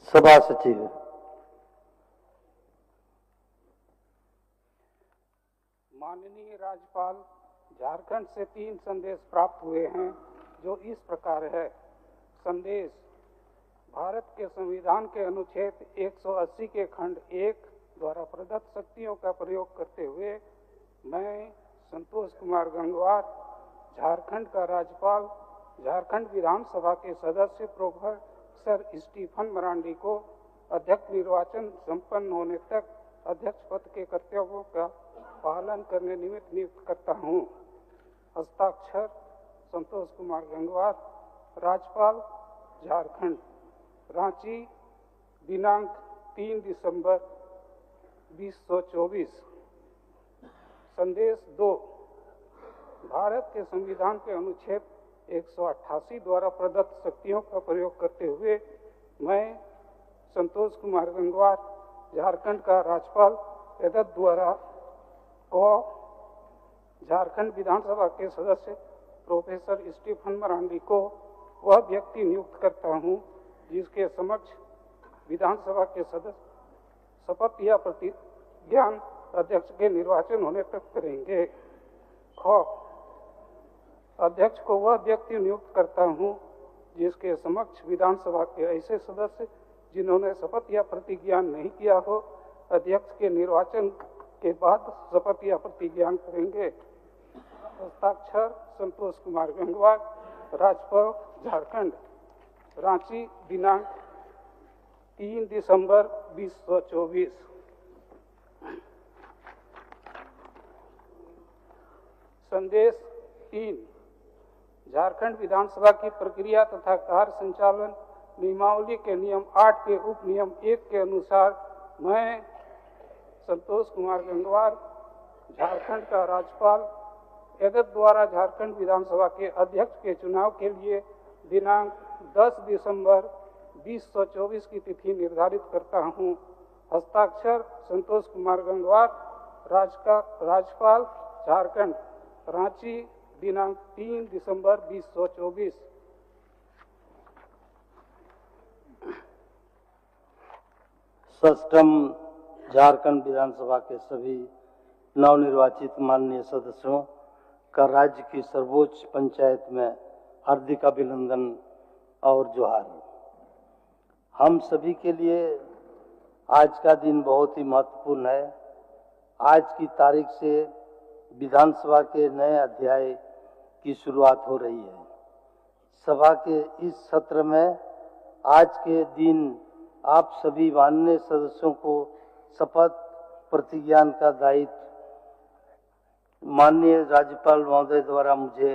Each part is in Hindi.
सभा सचिव। माननीय राज्यपाल, झारखंड से 3 संदेश प्राप्त हुए हैं जो इस प्रकार है। संदेश: भारत के संविधान के अनुच्छेद 180 के खंड 1 द्वारा प्रदत्त शक्तियों का प्रयोग करते हुए मैं संतोष कुमार गंगवार, झारखंड का राज्यपाल, झारखंड विधानसभा के सदस्य प्रोफेसर स्टीफन मरांडी को अध्यक्ष निर्वाचन संपन्न होने तक अध्यक्ष पद के कर्तव्यों का पालन करने निमित्त नियुक्त करता हूँ। हस्ताक्षर: संतोष कुमार गंगवार, राज्यपाल, झारखंड। रांची, दिनांक 3 दिसंबर 2024। संदेश 2: भारत के संविधान के अनुच्छेद 188 द्वारा प्रदत्त शक्तियों का प्रयोग करते हुए मैं संतोष कुमार गंगवार, झारखंड का राज्यपाल, एतद द्वारा को झारखंड विधानसभा के सदस्य प्रोफेसर स्टीफन मरांडी को वह व्यक्ति नियुक्त करता हूँ जिसके समक्ष विधानसभा के सदस्य शपथ या प्रतिज्ञान अध्यक्ष के निर्वाचन होने तक करेंगे। ख. अध्यक्ष को वह व्यक्ति नियुक्त करता हूँ जिसके समक्ष विधानसभा के ऐसे सदस्य जिन्होंने शपथ या प्रतिज्ञान नहीं किया हो अध्यक्ष के निर्वाचन के बाद शपथ या प्रतिज्ञान करेंगे। हस्ताक्षर: संतोष कुमार गंगवार, राज्यपाल, झारखंड। रांची, दिनांक 3 दिसंबर 2024। संदेश 3: झारखंड विधानसभा की प्रक्रिया तथा कार्य संचालन नियमावली के नियम 8 के उप नियम 1 के अनुसार मैं संतोष कुमार गंगवार, झारखंड का राज्यपाल, एतद द्वारा झारखंड विधानसभा के अध्यक्ष के चुनाव के लिए दिनांक 10 दिसंबर 2024 की तिथि निर्धारित करता हूँ। हस्ताक्षर: संतोष कुमार गंगवार, राज्यपाल, झारखंड। रांची, दिनांक 3 दिसंबर 2024। षष्ठम झारखंड विधानसभा के सभी नवनिर्वाचित माननीय सदस्यों का राज्य की सर्वोच्च पंचायत में हार्दिक अभिनंदन और जोहार। हम सभी के लिए आज का दिन बहुत ही महत्वपूर्ण है। आज की तारीख से विधानसभा के नए अध्याय की शुरुआत हो रही है। सभा के इस सत्र में आज के दिन आप सभी माननीय सदस्यों को शपथ प्रतिज्ञान का दायित्व माननीय राज्यपाल महोदय द्वारा मुझे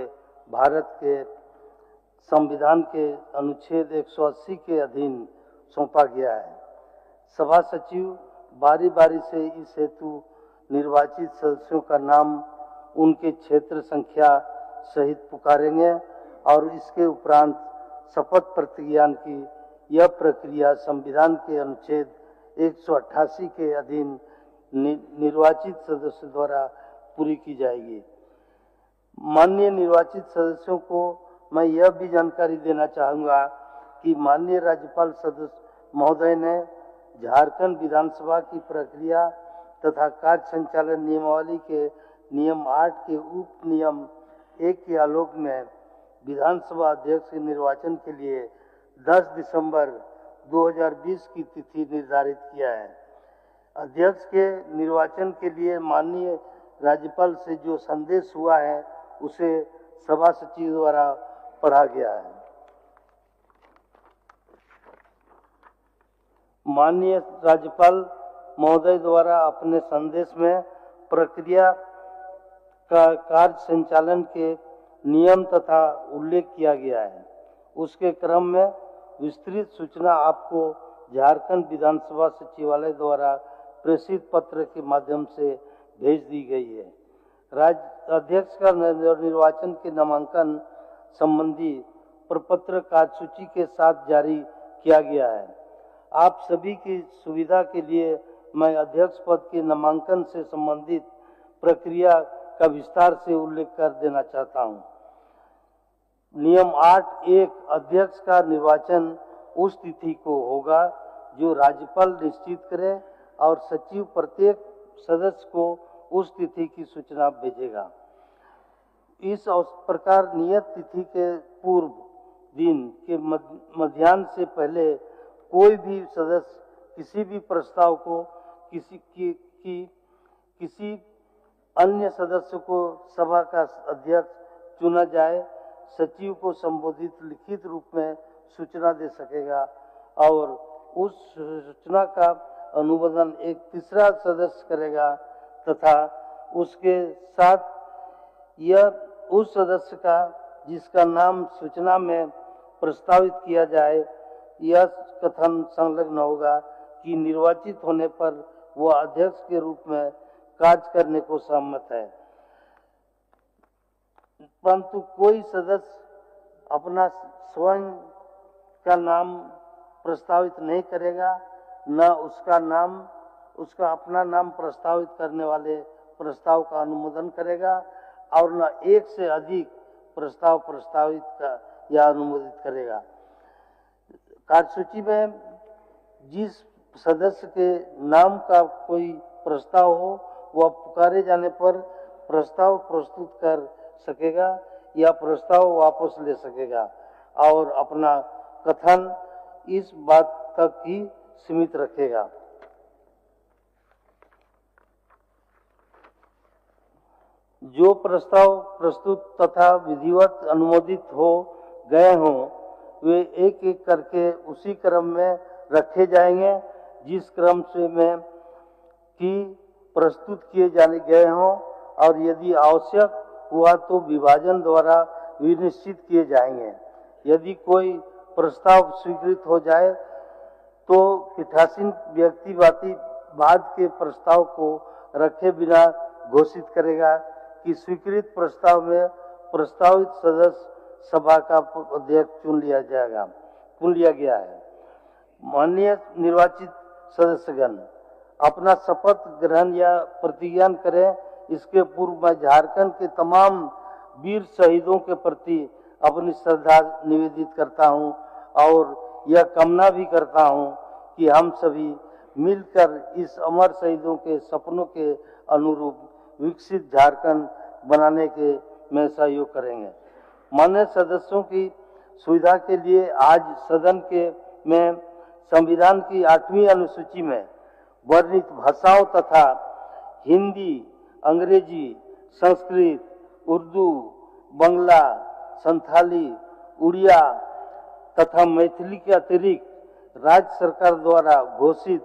भारत के संविधान के अनुच्छेद 180 के अधीन सौंपा गया है। सभा सचिव बारी बारी से इस हेतु निर्वाचित सदस्यों का नाम उनके क्षेत्र संख्या सहित पुकारेंगे और इसके उपरांत शपथ प्रतिज्ञान की यह प्रक्रिया संविधान के अनुच्छेद 188 के अधीन निर्वाचित सदस्य द्वारा पूरी की जाएगी। माननीय निर्वाचित सदस्यों को मैं यह भी जानकारी देना चाहूँगा कि माननीय राज्यपाल सदस्य महोदय ने झारखंड विधानसभा की प्रक्रिया तथा कार्य संचालन नियमावली के नियम 8 के उप नियम 1 के आलोक में विधानसभा अध्यक्ष के निर्वाचन के लिए 10 दिसंबर 2020 की तिथि निर्धारित किया है। अध्यक्ष के निर्वाचन के लिए माननीय राज्यपाल से जो संदेश हुआ है उसे सभा सचिव द्वारा पढ़ा गया है। माननीय राज्यपाल महोदय द्वारा अपने संदेश में प्रक्रिया का कार्य संचालन के नियम तथा उल्लेख किया गया है। उसके क्रम में विस्तृत सूचना आपको झारखंड विधानसभा सचिवालय द्वारा प्रेषित पत्र के माध्यम से भेज दी गई है। राज्य अध्यक्ष का निर्वाचन के नामांकन संबंधी प्रपत्र कार्यसूची के साथ जारी किया गया है। आप सभी की सुविधा के लिए मैं अध्यक्ष पद के नामांकन से संबंधित प्रक्रिया का विस्तार से उल्लेख कर देना चाहता हूं। नियम 8(1) अध्यक्ष का निर्वाचन उस तिथि को होगा जो राज्यपाल निश्चित करे और सचिव प्रत्येक सदस्य को उस तिथि की सूचना भेजेगा। इस प्रकार नियत तिथि के पूर्व दिन के मध्याह्न से पहले कोई भी सदस्य किसी भी प्रस्ताव को किसी अन्य सदस्य को सभा का अध्यक्ष चुना जाए, सचिव को संबोधित लिखित रूप में सूचना दे सकेगा और उस सूचना का अनुमोदन एक तीसरा सदस्य करेगा तथा उसके साथ यह उस सदस्य का जिसका नाम सूचना में प्रस्तावित किया जाए यह कथन संलग्न होगा कि निर्वाचित होने पर वह अध्यक्ष के रूप में कार्य करने को सहमत है। परंतु कोई सदस्य अपना स्वयं का नाम प्रस्तावित नहीं करेगा, न उसका अपना नाम प्रस्तावित करने वाले प्रस्ताव का अनुमोदन करेगा और न एक से अधिक प्रस्ताव प्रस्तावित का या अनुमोदित करेगा। कार्यसूची में जिस सदस्य के नाम का कोई प्रस्ताव हो वह पुकारे जाने पर प्रस्ताव प्रस्तुत कर सकेगा या प्रस्ताव वापस ले सकेगा और अपना कथन इस बात तक ही सीमित रखेगा। जो प्रस्ताव प्रस्तुत तथा विधिवत अनुमोदित हो गए हों वे एक एक करके उसी क्रम में रखे जाएंगे जिस क्रम से में कि प्रस्तुत किए जाने गए हों और यदि आवश्यक हुआ तो विभाजन द्वारा विनिश्चित किए जाएंगे। यदि कोई प्रस्ताव स्वीकृत हो जाए तो पीठासीन व्यक्तिवादी के प्रस्ताव को रखे बिना घोषित करेगा कि स्वीकृत प्रस्ताव में प्रस्तावित सदस्य सभा का अध्यक्ष चुन लिया गया है। माननीय निर्वाचित सदस्यगण अपना शपथ ग्रहण या प्रतिज्ञा करें। इसके पूर्व मैं झारखंड के तमाम वीर शहीदों के प्रति अपनी श्रद्धा निवेदित करता हूं और यह कामना भी करता हूं कि हम सभी मिलकर इस अमर शहीदों के सपनों के अनुरूप विकसित झारखंड बनाने के में सहयोग करेंगे। माननीय सदस्यों की सुविधा के लिए आज सदन के में संविधान की 8वीं अनुसूची में वर्णित भाषाओं तथा हिंदी, अंग्रेजी, संस्कृत, उर्दू, बंगला, संथाली, उड़िया तथा मैथिली के अतिरिक्त राज्य सरकार द्वारा घोषित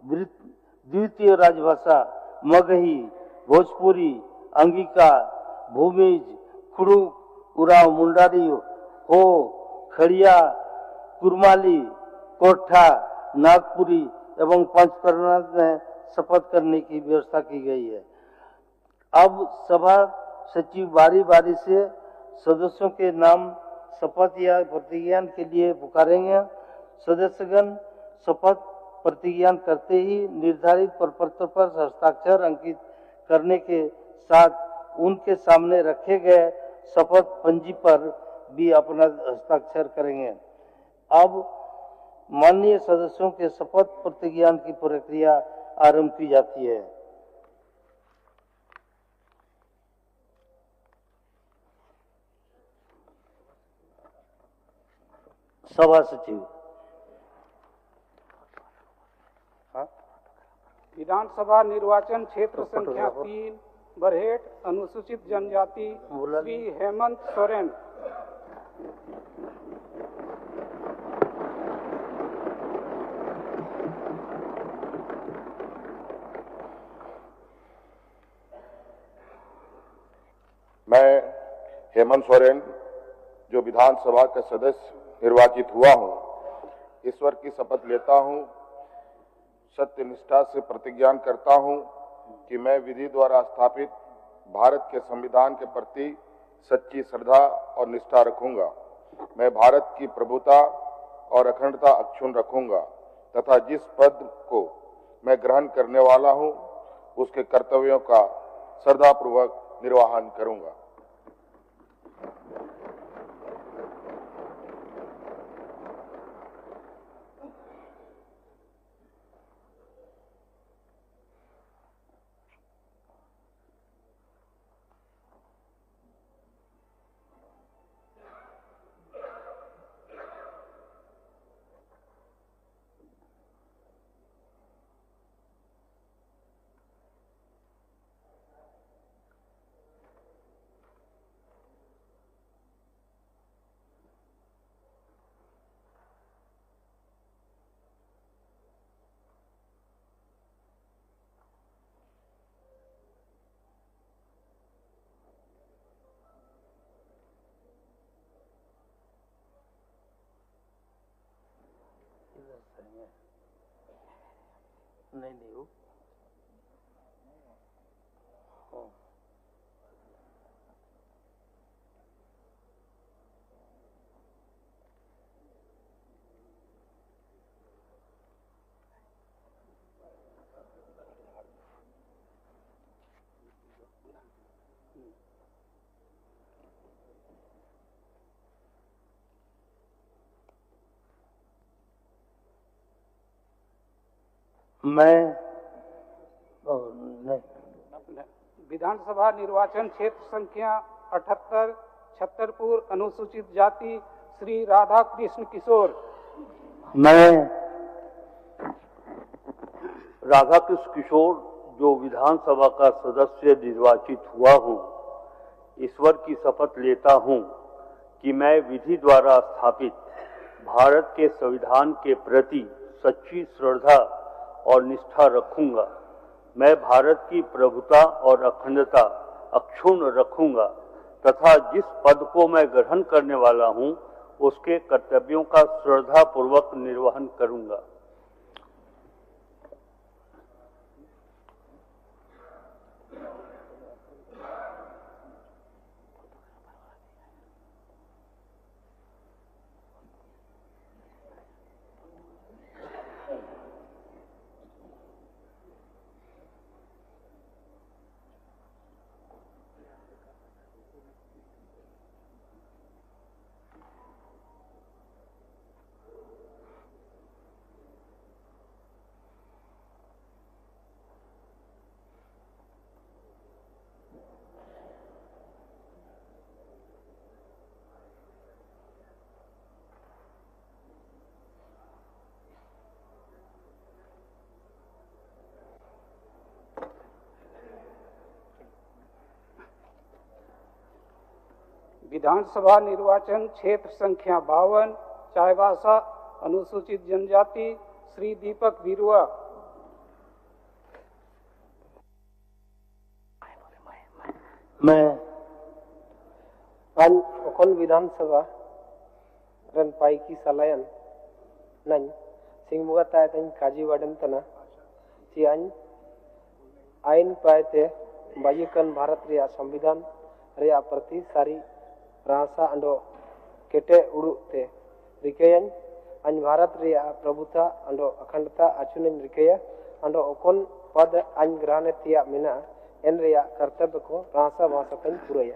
द्वितीय राजभाषा मगही, भोजपुरी, अंगिका, भूमिज, खुड़ुक, उराव, मुंडारी, हो, खड़िया, कुरमाली, कोठा, नागपुरी एवं पंचकर्मा में शपथ करने की व्यवस्था की गई है। अब सभा सचिव बारी बारी से सदस्यों के नाम शपथ या प्रतिज्ञा के लिए पुकारेंगे। सदस्यगण शपथ प्रतिज्ञा करते ही निर्धारित प्रपत्र पर हस्ताक्षर अंकित करने के साथ उनके सामने रखे गए शपथ पंजी पर भी अपना हस्ताक्षर करेंगे। अब माननीय सदस्यों के शपथ प्रतिज्ञा की प्रक्रिया आरंभ की जाती है। सभा सचिव। विधानसभा निर्वाचन क्षेत्र संख्या 3 बरहेट अनुसूचित जनजाति श्री हेमंत सोरेन। मैं हेमंत सोरेन जो विधानसभा का सदस्य निर्वाचित हुआ हूं, ईश्वर की शपथ लेता हूं, सत्य निष्ठा से प्रतिज्ञा करता हूं कि मैं विधि द्वारा स्थापित भारत के संविधान के प्रति सच्ची श्रद्धा और निष्ठा रखूंगा। मैं भारत की प्रभुता और अखंडता अक्षुण्ण रखूंगा तथा जिस पद को मैं ग्रहण करने वाला हूं उसके कर्तव्यों का श्रद्धापूर्वक निर्वहन करूंगा। नहीं हो। हाँ। मैं नहीं। विधानसभा निर्वाचन क्षेत्र संख्या 78 छतरपुर अनुसूचित जाति श्री राधा कृष्ण किशोर। मैं राधा कृष्ण किशोर जो विधानसभा का सदस्य निर्वाचित हुआ हूँ, ईश्वर की शपथ लेता हूँ कि मैं विधि द्वारा स्थापित भारत के संविधान के प्रति सच्ची श्रद्धा और निष्ठा रखूंगा। मैं भारत की प्रभुता और अखंडता अक्षुण्ण रखूंगा तथा जिस पद को मैं ग्रहण करने वाला हूं उसके कर्तव्यों का श्रद्धा पूर्वक निर्वहन करूंगा। विधानसभा निर्वाचन क्षेत्र संख्या 52 चाईबासा अनुसूचित जनजाति श्री दीपक बिरुआ। मैं an okon viधानसभा ran paiki salayan nan singbuga ta tan kaji wadan tana ci an ain paite bajukan Bharat रे संविधान रे प्रति सारी रासा अंडो केटे उड़ू ते रिकेयन अन भारत रे प्रभुता अंडो अखंडता अचुनन रिकेया अंडो ओकोन पद अन ग्रहण तिया मिना एन रे कर्तव्य को रासा वासकन पुरया।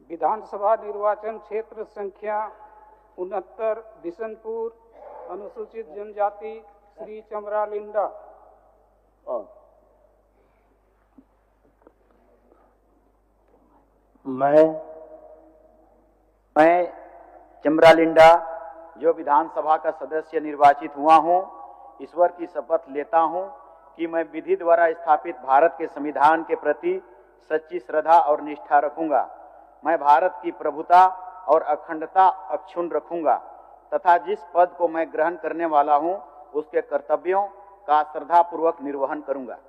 विधानसभा निर्वाचन क्षेत्र संख्या 69 बिशनपुर अनुसूचित जनजाति श्री चमरा लिंडा। मैं चमरा लिंडा जो विधानसभा का सदस्य निर्वाचित हुआ हूं, ईश्वर की शपथ लेता हूं कि मैं विधि द्वारा स्थापित भारत के संविधान के प्रति सच्ची श्रद्धा और निष्ठा रखूंगा। मैं भारत की प्रभुता और अखंडता अक्षुण्ण रखूंगा तथा जिस पद को मैं ग्रहण करने वाला हूं उसके कर्तव्यों का श्रद्धापूर्वक निर्वहन करूंगा।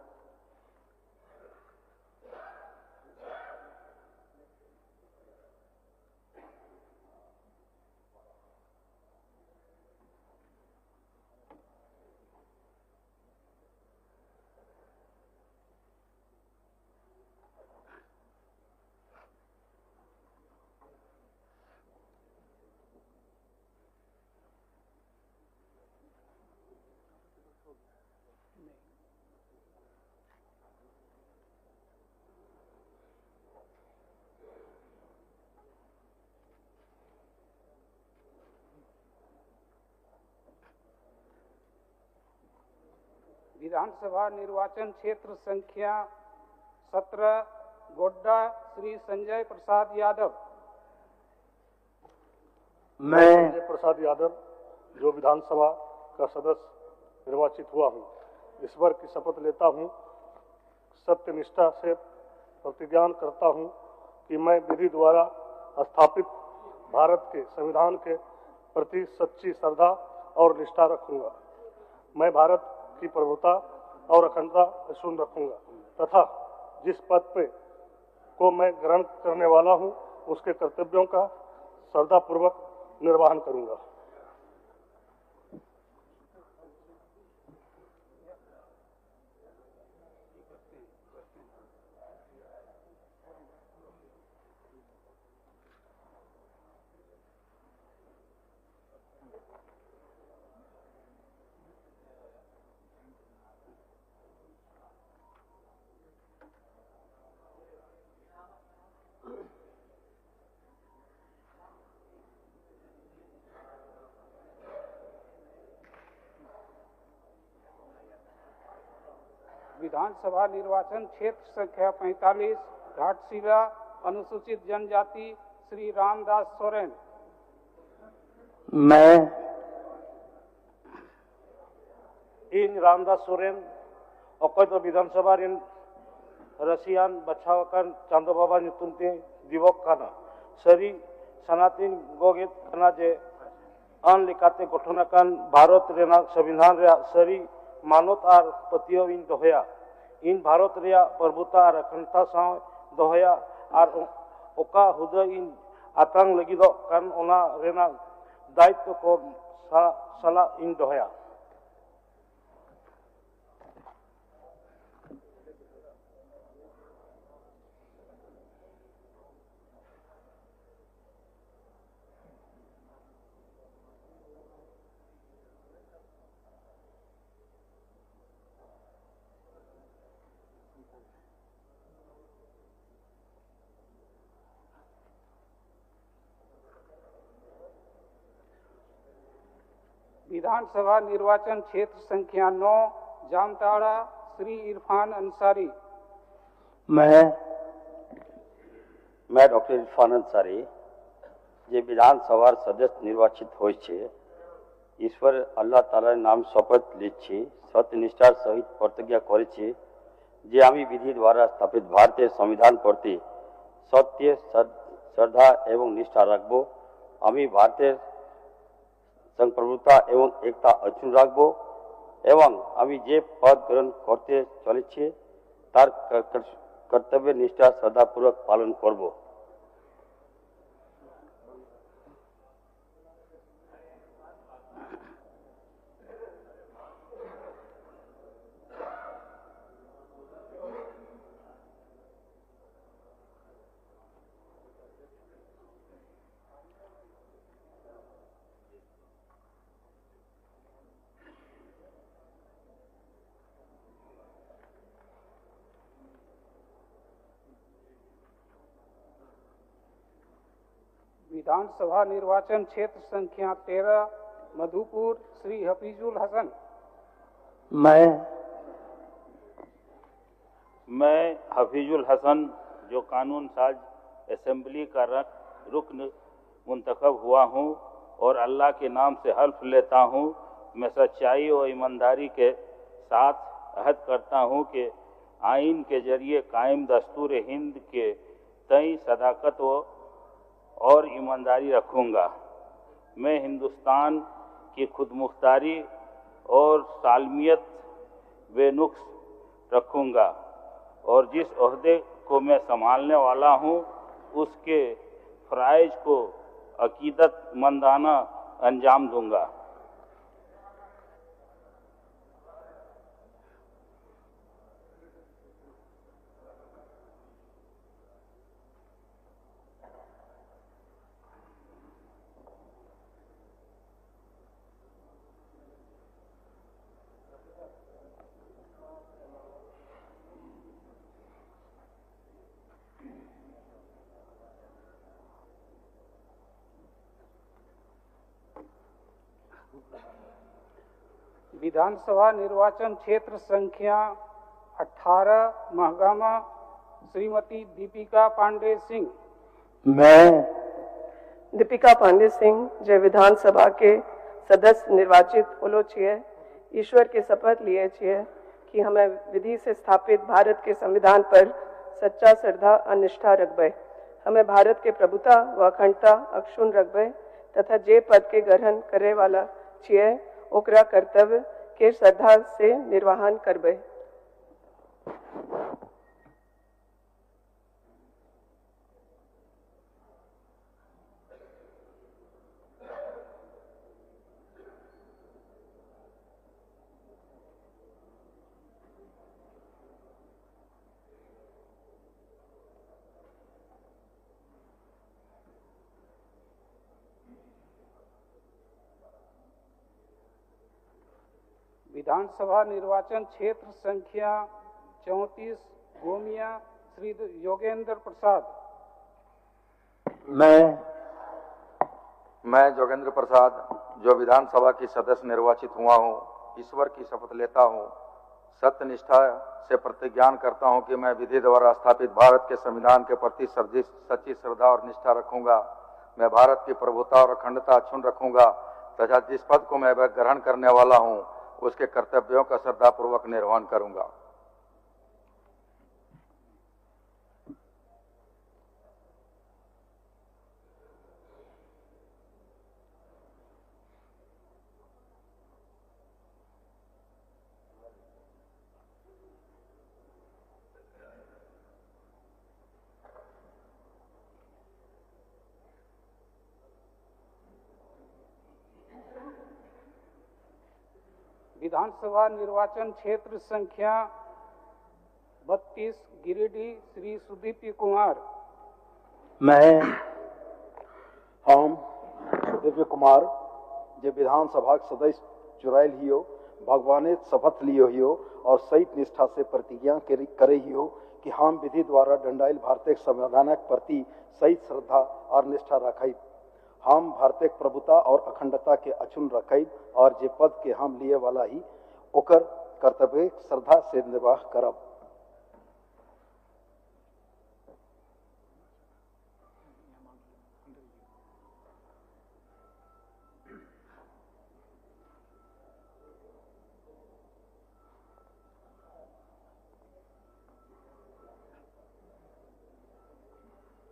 विधानसभा निर्वाचन क्षेत्र संख्या 17 गोड्डा श्री संजय प्रसाद यादव। मैं संजय प्रसाद यादव जो विधानसभा का सदस्य निर्वाचित हुआ हूँ, ईश्वर की शपथ लेता हूँ, सत्यनिष्ठा से प्रतिज्ञा करता हूँ कि मैं विधि द्वारा स्थापित भारत के संविधान के प्रति सच्ची श्रद्धा और निष्ठा रखूंगा। मैं भारत की प्रभुता और अखंडता अक्षुण्ण रखूंगा तथा जिस पद पे को मैं ग्रहण करने वाला हूं उसके कर्तव्यों का श्रद्धापूर्वक निर्वहन करूंगा। विधानसभा निर्वाचन क्षेत्र संख्या 45 घाटशिला अनुसूचित जनजाति श्री रामदास सोरेन। मैं इन रामदास सोरेन अकय तो विधानसभा रिन रसियान बचावकान चांदो बाबा ᱧᱩᱛᱩᱢ दिवक काना सरी सनातन गोगेत काना जे अन लेकाते गठन आकान भारत रेना संविधान रे सरी मानत और पतियो इन दोहया इन भारत रे प्रभुता और अखंडता साव दोहया और ओका हुदा इन आतंक लगी दो कान ओना रेना दायित्व को सला इन दोहया। विधानसभा निर्वाचन क्षेत्र संख्या 9 जामताड़ा श्री इरफान अंसारी। मैं डॉक्टर इरफान अंसारी जे विधानसभा सदस्य निर्वाचित हो ईश्वर अल्लाह तालार नाम शपथ लीची सत्यनिष्ठार सहित प्रतिज्ञा करेছি जे आमी विधि द्वारा स्थापित भारतीय संविधान प्रति सत्य श्रद्धा एवं निष्ठा रखबो। आमी भारतीय संप्रभुता एवं एकता अक्षुण्ण रखबो एवं आमी जे पद ग्रहण करते चलेছি तार कर्तव्य निष्ठा श्रद्धापूर्वक पालन करब। विधानसभा निर्वाचन क्षेत्र संख्या 13 मधुपुर श्री हफीजुल हसन। मैं हफीजुल हसन जो कानून साज असेंबली का रुकन मुंतखब हुआ हूँ और अल्लाह के नाम से हल्फ लेता हूँ मैं सच्चाई और ईमानदारी के साथ अहद करता हूँ कि आइन के जरिए कायम दस्तूर हिंद के तय सदाकत और ईमानदारी रखूँगा। मैं हिंदुस्तान की खुदमुख्तारी और सालमियत बेनुक्स रखूँगा और जिस ओहदे को मैं संभालने वाला हूँ उसके फ़राइज़ को अकीदतमंदाना अंजाम दूँगा। विधानसभा निर्वाचन क्षेत्र संख्या 18 महगामा श्रीमती दीपिका पांडे सिंह। मैं दीपिका पांडे सिंह जे विधानसभा के सदस्य निर्वाचित होलो छिए, ईश्वर के शपथ लिए छिए कि हमें विधि से स्थापित भारत के संविधान पर सच्चा श्रद्धा और निष्ठा रखबे, हमें भारत के प्रभुता व अखंडता अक्षुण रखबे तथा जे पद के ग्रहण करे वाला छिए ओकरा कर्तव्य के श्रद्धा से निर्वहन करबे। विधानसभा निर्वाचन क्षेत्र संख्या 34 गोमिया श्री योगेंद्र प्रसाद। मैं योगेंद्र प्रसाद जो विधानसभा की सदस्य निर्वाचित हुआ हूँ, ईश्वर की शपथ लेता हूँ, सत्य निष्ठा से प्रतिज्ञान करता हूँ कि मैं विधि द्वारा स्थापित भारत के संविधान के प्रति सच्ची श्रद्धा और निष्ठा रखूंगा। मैं भारत की प्रभुता और अखंडता अक्षुण रखूंगा तथा जिस पद को मैं ग्रहण करने वाला हूँ उसके कर्तव्यों का श्रद्धापूर्वक निर्वहन करूंगा। विधानसभा निर्वाचन क्षेत्र संख्या 32 गिरिडीह श्री सुदीप कुमार। हम सुदीप कुमार जे विधानसभा के सदस्य चुराइल हियो, भगवाने शपथ लियो हियो और सही निष्ठा से प्रतिज्ञा करे हियो कि हम विधि द्वारा दंडाइल भारतीय संविधान के प्रति सही श्रद्धा और निष्ठा रखब। हम भारतीय प्रभुता और अखंडता के अक्षुण रखब और जे पद के हम लिए वाला ही ओकर कर्तव्य श्रद्धा से निर्वाह करब।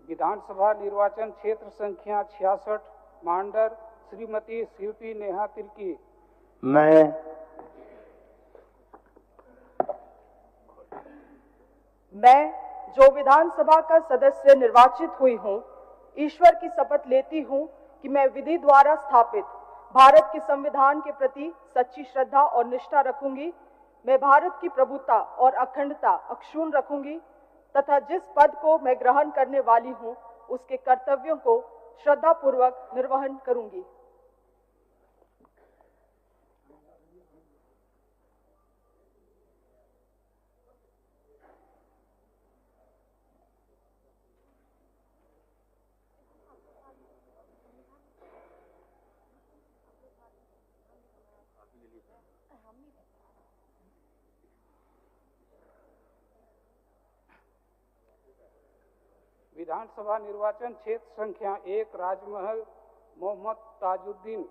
विधानसभा निर्वाचन क्षेत्र संख्या 66 मांडर श्रीमती शिल्पी नेहा तिर्की। मैं जो विधानसभा का सदस्य निर्वाचित हुई हूँ, ईश्वर की शपथ लेती हूँ कि मैं विधि द्वारा स्थापित भारत के संविधान के प्रति सच्ची श्रद्धा और निष्ठा रखूंगी। मैं भारत की प्रभुता और अखंडता अक्षुण रखूंगी तथा जिस पद को मैं ग्रहण करने वाली हूँ उसके कर्तव्यों को श्रद्धापूर्वक निर्वहन करूंगी। विधानसभा निर्वाचन क्षेत्र संख्या 1 राजमहल मोहम्मद ताजुद्दीन।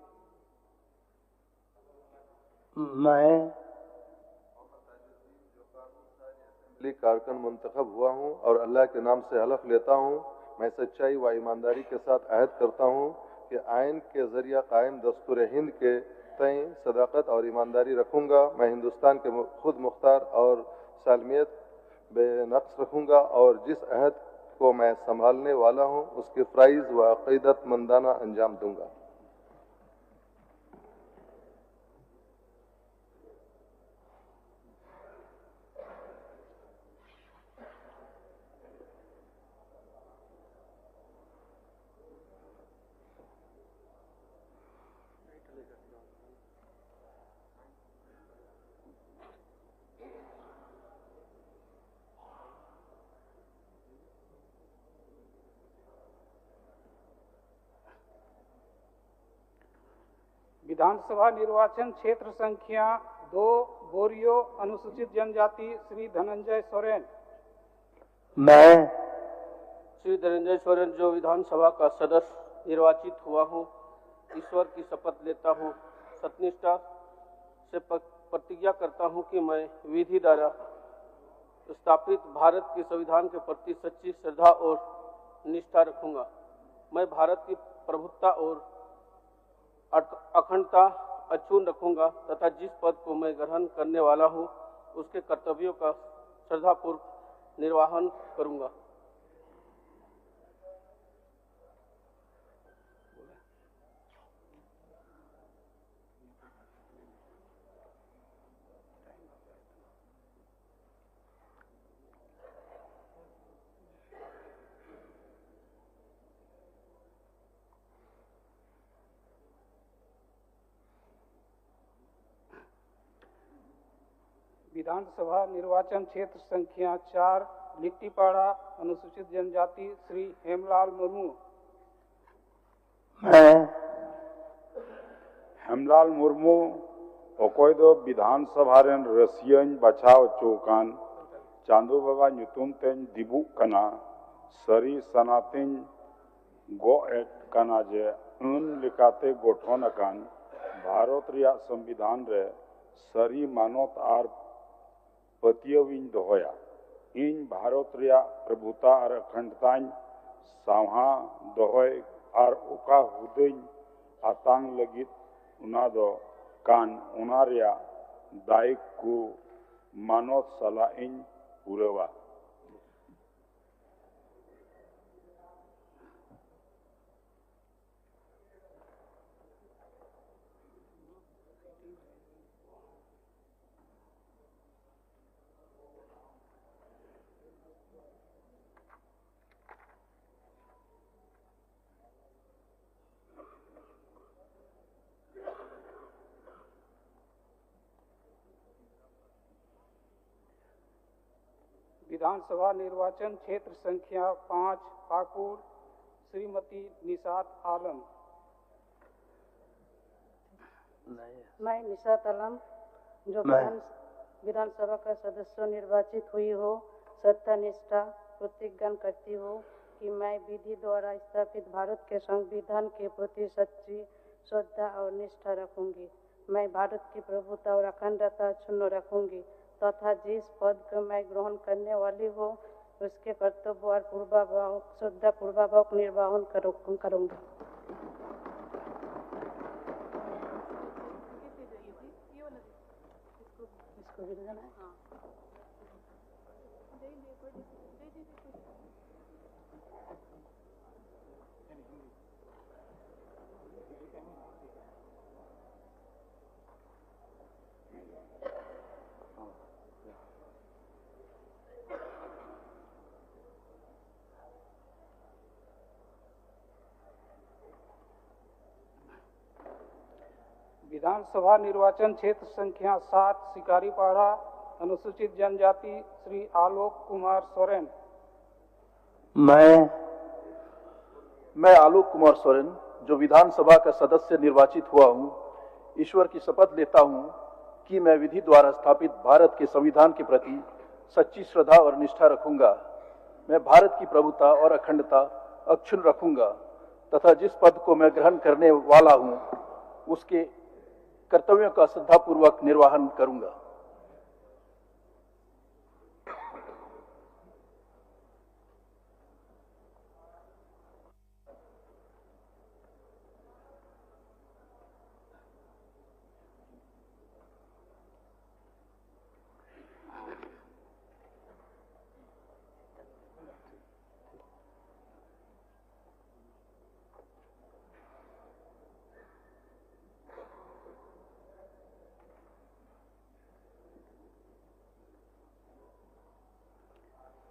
कारकन मुंतखब हुआ हूँ और अल्लाह के नाम से हलफ लेता हूँ, मैं सच्चाई व ईमानदारी के साथ अहद करता हूँ कि आइन के जरिए कायम दस्तूर हिंद के तय सदाकत और ईमानदारी रखूँगा। मैं हिंदुस्तान के खुद मुख्तार और सालमियत बेनक्स रखूँगा और जिस अहद को मैं संभालने वाला हूँ उसके फ़राइज़ व अक़ीदतमंदाना अंजाम दूंगा। विधानसभा निर्वाचन क्षेत्र संख्या 2 बोरियो अनुसूचित जनजाति श्री धनंजय सोरेन। मैं श्री धनंजय सोरेन जो विधानसभा का सदस्य निर्वाचित हुआ हूँ, ईश्वर की शपथ लेता हूँ, सत्यनिष्ठा से प्रतिज्ञा करता हूँ कि मैं विधि द्वारा स्थापित भारत के संविधान के प्रति सच्ची श्रद्धा और निष्ठा रखूंगा। मैं भारत की प्रभुत्ता और अखंडता अक्षुण्ण रखूंगा तथा जिस पद को मैं ग्रहण करने वाला हूँ उसके कर्तव्यों का श्रद्धापूर्वक निर्वहन करूंगा। विधानसभा निर्वाचन क्षेत्र संख्या 4 लिट्टीपाड़ा अनुसूचित जनजाति श्री हेमलाल मुर्मू। मैं हेमलाल मुर्मू अकोय दो विधानसभा रेन रसियन बचाव चौकान चांदू बाबा ᱧᱩᱛᱩᱢ तेन दिबुक कना सरी सनातिन गो एक कना जे अन लेकाते गठन अकान भारत रिया संविधान रे सरी मानत आर पतियविन दोहया इन भारत रिया प्रभुता और अखंडतान साहा दोहय और ओका हुदैन आतांग लगित उना दो कान उना रिया दायिक को मानत सला इन पुरवा। विधानसभा निर्वाचन क्षेत्र संख्या 5 पाकुड़ श्रीमती निशात आलम। मैं निशात आलम जो विधानसभा का सदस्य निर्वाचित हुई हो, सत्यनिष्ठा प्रतिज्ञा करती हूँ कि मैं विधि द्वारा स्थापित भारत के संविधान के प्रति सच्ची श्रद्धा और निष्ठा रखूंगी। मैं भारत की प्रभुता और अखंडता अक्षुण्ण रखूंगी तथा जिस पद को मैं ग्रहण करने वाली हूँ उसके कर्तव्य और पूर्वाभाव श्रद्धा पूर्वाभाव निर्वहन करूंगा। विधानसभा निर्वाचन क्षेत्र संख्या 7 शिकारीपाड़ा अनुसूचित जनजाति श्री आलोक कुमार सोरेन। मैं आलोक कुमार सोरेन जो विधानसभा का सदस्य निर्वाचित हुआ हूँ, ईश्वर की शपथ लेता हूँ कि मैं विधि द्वारा स्थापित भारत के संविधान के प्रति सच्ची श्रद्धा और निष्ठा रखूंगा। मैं भारत की प्रभुता और अखंडता अक्षुण्ण रखूंगा तथा जिस पद को मैं ग्रहण करने वाला हूँ उसके कर्तव्यों का श्रद्धापूर्वक निर्वहन करूंगा।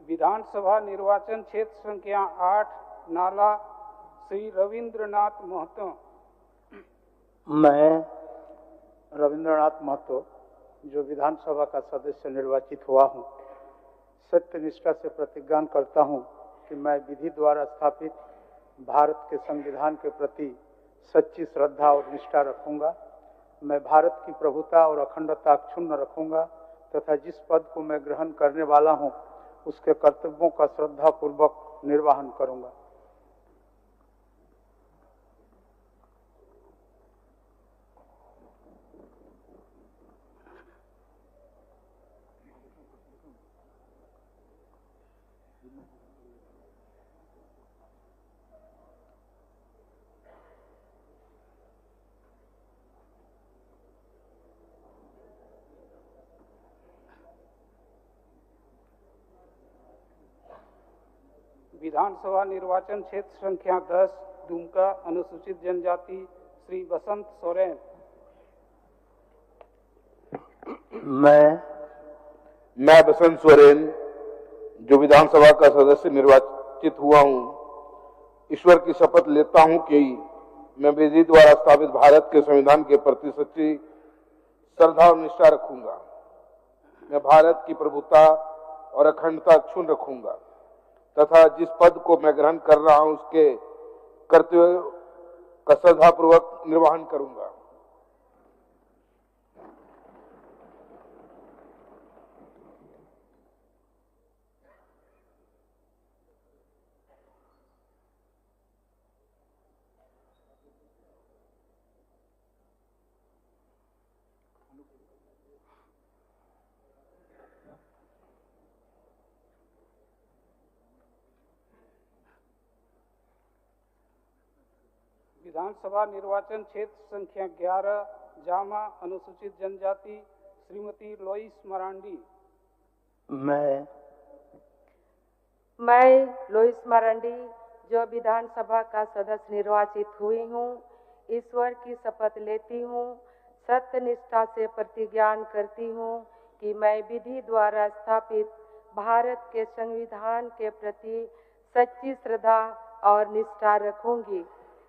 विधानसभा निर्वाचन क्षेत्र संख्या 8 नाला श्री रविंद्रनाथ महतो। मैं रविंद्रनाथ महतो जो विधानसभा का सदस्य निर्वाचित हुआ हूँ, सत्यनिष्ठा से प्रतिज्ञा करता हूँ कि मैं विधि द्वारा स्थापित भारत के संविधान के प्रति सच्ची श्रद्धा और निष्ठा रखूंगा मैं भारत की प्रभुता और अखंडता अक्षुण्ण रखूंगा तथा जिस पद को मैं ग्रहण करने वाला हूं उसके कर्तव्यों का श्रद्धापूर्वक निर्वहन करूंगा। विधानसभा निर्वाचन क्षेत्र संख्या 10 दुमका अनुसूचित जनजाति श्री बसंत सोरेन। मैं बसंत सोरेन जो विधानसभा का सदस्य निर्वाचित हुआ हूं, ईश्वर की शपथ लेता हूं कि मैं विधि द्वारा स्थापित भारत के संविधान के प्रति सच्ची श्रद्धा और निष्ठा रखूंगा। मैं भारत की प्रभुता और अखंडता अक्षुण्ण रखूंगा तथा जिस पद को मैं ग्रहण कर रहा हूं उसके कर्तव्य का श्रद्धापूर्वक निर्वहन करूंगा। विधानसभा निर्वाचन क्षेत्र संख्या 11 जामा अनुसूचित जनजाति श्रीमती लोइस मरांडी। मैं लोइस मरांडी जो विधानसभा का सदस्य निर्वाचित हुई हूँ, ईश्वर की शपथ लेती हूँ, सत्य निष्ठा से प्रतिज्ञान करती हूँ कि मैं विधि द्वारा स्थापित भारत के संविधान के प्रति सच्ची श्रद्धा और निष्ठा रखूंगी।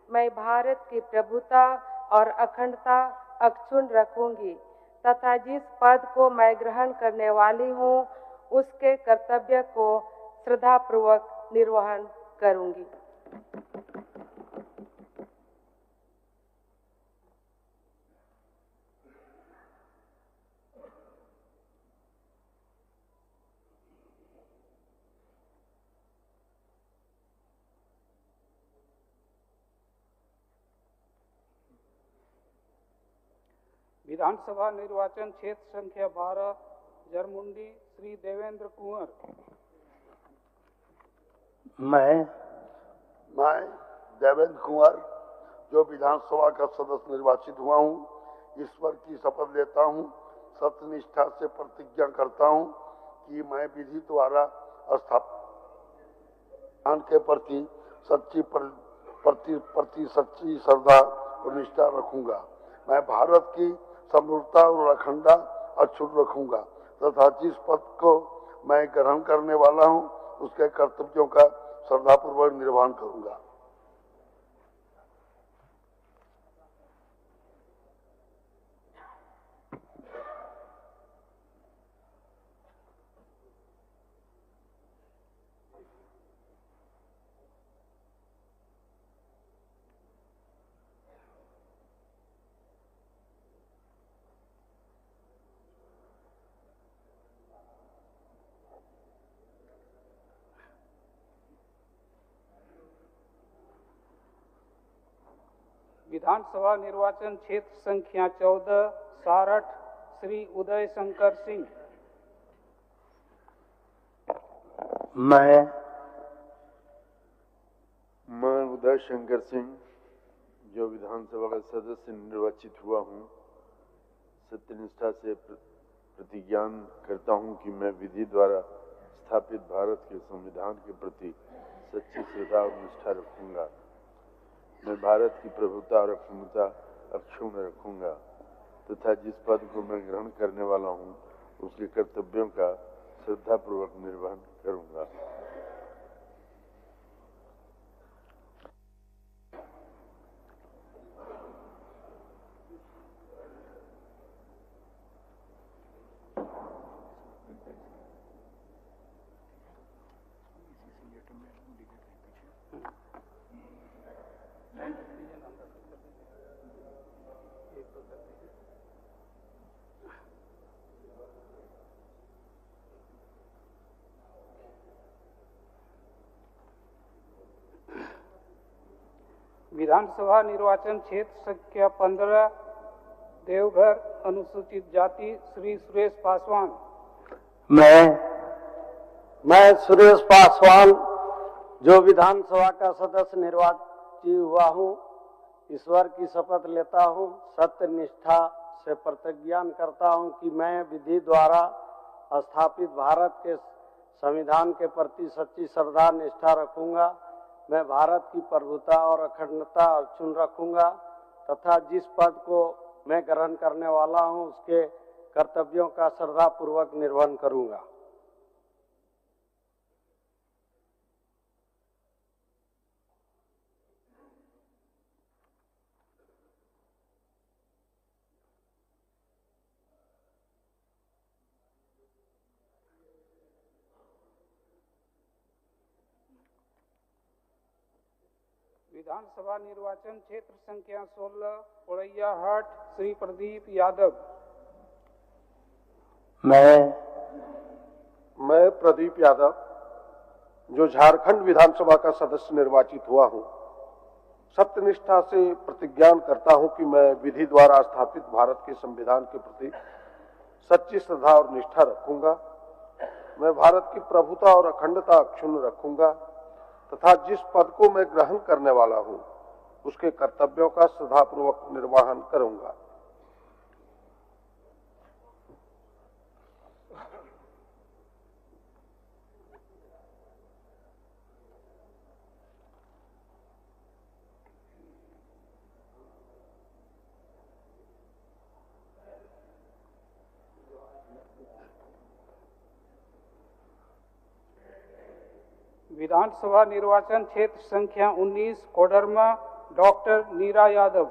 मैं भारत की प्रभुता और अखंडता अक्षुण्ण रखूंगी तथा जिस पद को मैं ग्रहण करने वाली हूँ उसके कर्तव्य को श्रद्धापूर्वक निर्वहन करूंगी। विधानसभा निर्वाचन क्षेत्र संख्या 12 जरमुंडी श्री देवेंद्र कुंवर। मैं देवेंद्र कुंवर जो विधानसभा का सदस्य निर्वाचित हुआ हूँ, ईश्वर की शपथ लेता हूँ, सत्यनिष्ठा से प्रतिज्ञा करता हूँ कि मैं विधि द्वारा स्थापित के प्रति सच्ची श्रद्धा और निष्ठा रखूंगा। मैं भारत की समृद्धता और अखंडता अक्षुण्ण रखूंगा तथा जिस पद को मैं ग्रहण करने वाला हूं उसके कर्तव्यों का श्रद्धापूर्वक निर्वहन करूंगा। विधानसभा निर्वाचन क्षेत्र संख्या 14 सारठ श्री उदय शंकर सिंह। मैं उदय शंकर सिंह जो विधानसभा का सदस्य निर्वाचित हुआ हूँ, सत्यनिष्ठा से प्रतिज्ञान करता हूँ कि मैं विधि द्वारा स्थापित भारत के संविधान के प्रति सच्ची श्रद्धा और निष्ठा रखूंगा। मैं भारत की प्रभुता और अखंडता अक्षुण्ण रखूंगा तथा जिस पद को मैं ग्रहण करने वाला हूँ उसके कर्तव्यों का श्रद्धापूर्वक निर्वहन करूंगा। विधानसभा निर्वाचन क्षेत्र संख्या 15 देवघर अनुसूचित जाति श्री सुरेश पासवान। मैं सुरेश पासवान जो विधानसभा का सदस्य निर्वाचित हुआ हूँ, ईश्वर की शपथ लेता हूँ, सत्य निष्ठा से प्रतिज्ञा करता हूँ कि मैं विधि द्वारा स्थापित भारत के संविधान के प्रति सच्ची श्रद्धा निष्ठा रखूंगा। मैं भारत की प्रभुता और अखंडता अक्षुण्ण रखूंगा तथा जिस पद को मैं ग्रहण करने वाला हूँ उसके कर्तव्यों का श्रद्धापूर्वक निर्वहन करूंगा। विधानसभा निर्वाचन क्षेत्र संख्या 16 पोड़ैयाहाट श्री प्रदीप यादव। मैं प्रदीप यादव जो झारखंड विधानसभा का सदस्य निर्वाचित हुआ हूँ, सत्यनिष्ठा से प्रतिज्ञा करता हूँ कि मैं विधि द्वारा स्थापित भारत के संविधान के प्रति सच्ची श्रद्धा और निष्ठा रखूंगा। मैं भारत की प्रभुता और अखंडता अक्षुण्ण रखूंगा तथा जिस पद को मैं ग्रहण करने वाला हूँ उसके कर्तव्यों का श्रद्धापूर्वक निर्वहन करूंगा। विधानसभा निर्वाचन क्षेत्र संख्या 19 कोडरमा डॉक्टर नीरा यादव।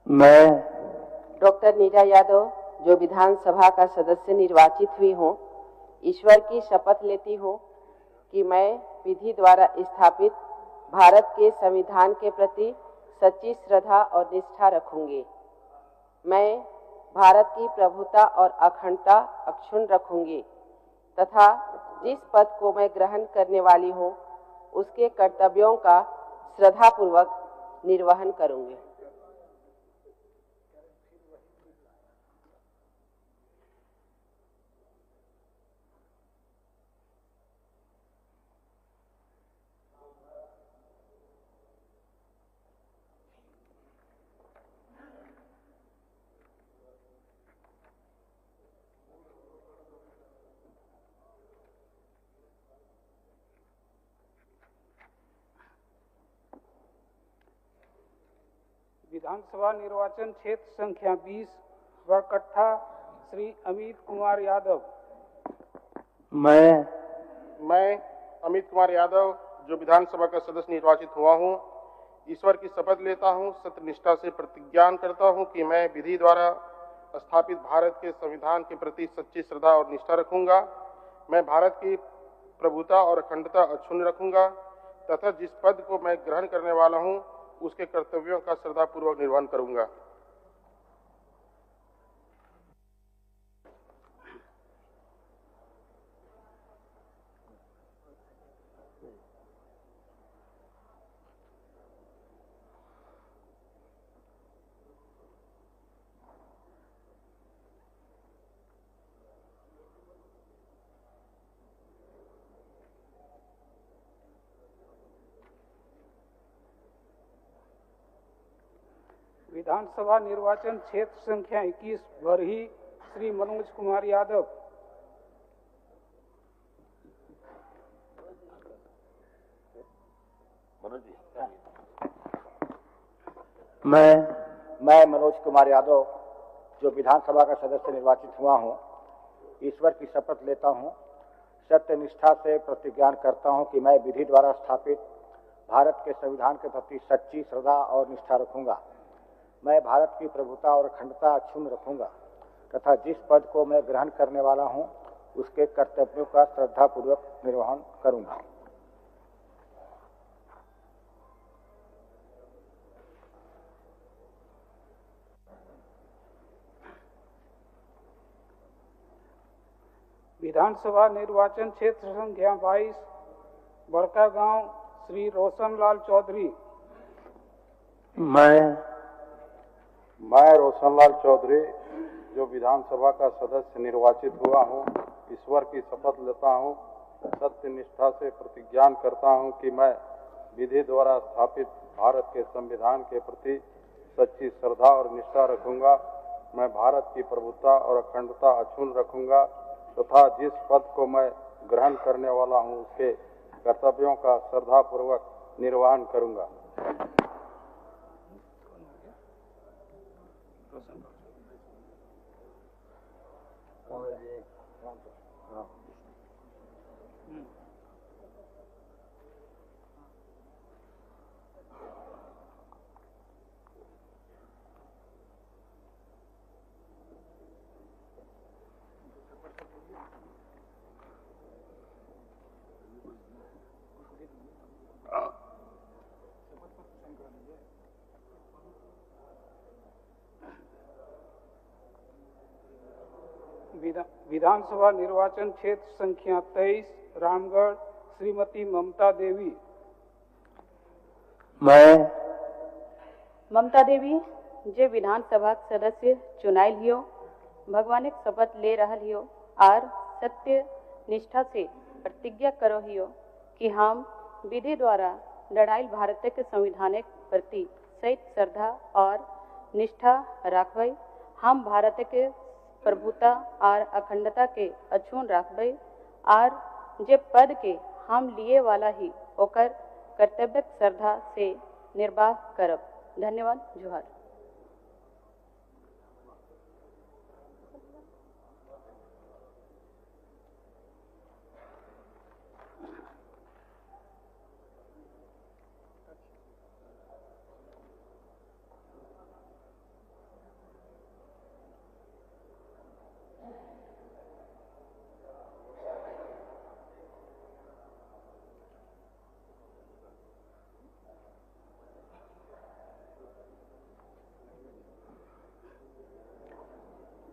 मैं डॉक्टर नीरा यादव जो विधानसभा का सदस्य निर्वाचित हुई हूँ, ईश्वर की शपथ लेती हूँ कि मैं विधि द्वारा स्थापित भारत के संविधान के प्रति सच्ची श्रद्धा और निष्ठा रखूंगी। मैं भारत की प्रभुता और अखंडता अक्षुण्ण रखूंगी तथा जिस पद को मैं ग्रहण करने वाली हूँ उसके कर्तव्यों का श्रद्धापूर्वक निर्वहन करूंगी। विधानसभा निर्वाचन क्षेत्र संख्या 20 बरकट्ठा श्री अमित कुमार यादव। मैं अमित कुमार यादव जो विधानसभा का सदस्य निर्वाचित हुआ हूँ, ईश्वर की शपथ लेता हूँ, सत्यनिष्ठा से प्रतिज्ञा करता हूँ कि मैं विधि द्वारा स्थापित भारत के संविधान के प्रति सच्ची श्रद्धा और निष्ठा रखूंगा। मैं भारत की प्रभुता और अखंडता अक्षुण्ण रखूंगा तथा जिस पद को मैं ग्रहण करने वाला हूँ उसके कर्तव्यों का श्रद्धापूर्वक निर्वहन करूंगा। विधानसभा निर्वाचन क्षेत्र संख्या 21 बरही श्री मनोज कुमार यादव। मैं मनोज कुमार यादव जो विधानसभा का सदस्य निर्वाचित हुआ हूँ, ईश्वर की शपथ लेता हूँ, सत्यनिष्ठा से प्रतिज्ञा करता हूँ कि मैं विधि द्वारा स्थापित भारत के संविधान के प्रति सच्ची श्रद्धा और निष्ठा रखूंगा। मैं भारत की प्रभुता और अखंडता अक्षुण्ण रखूंगा तथा जिस पद को मैं ग्रहण करने वाला हूं उसके कर्तव्यों का श्रद्धापूर्वक निर्वहन करूंगा। विधानसभा निर्वाचन क्षेत्र संख्या 22 बड़का गांव श्री रोशनलाल चौधरी। मैं रोशनलाल चौधरी जो विधानसभा का सदस्य निर्वाचित हुआ हूँ, ईश्वर की शपथ लेता हूँ, सत्य निष्ठा से प्रतिज्ञान करता हूँ कि मैं विधि द्वारा स्थापित भारत के संविधान के प्रति सच्ची श्रद्धा और निष्ठा रखूंगा। मैं भारत की प्रभुता और अखंडता अक्षुण्ण रखूंगा तथा जिस पद को मैं ग्रहण करने वाला हूँ उसके कर्तव्यों का श्रद्धापूर्वक निर्वहन करूंगा। विधानसभा निर्वाचन क्षेत्र संख्या 23 रामगढ़ श्रीमती ममता देवी। ममता देवी जे विधानसभा सदस्य चुनाइल हियो, भगवान शपथ ले रहल हियो और सत्य निष्ठा से प्रतिज्ञा करो हियो कि हम विधि द्वारा लड़ाइल भारत के संविधान के प्रति सहित श्रद्धा और निष्ठा रखबै। हम भारत के प्रभुता और अखंडता के अक्षुण्ण रखबै और जे पद के हम लिए वाला ही ओकर कर्तव्य श्रद्धा से निर्वाह करब। धन्यवाद। जोहार।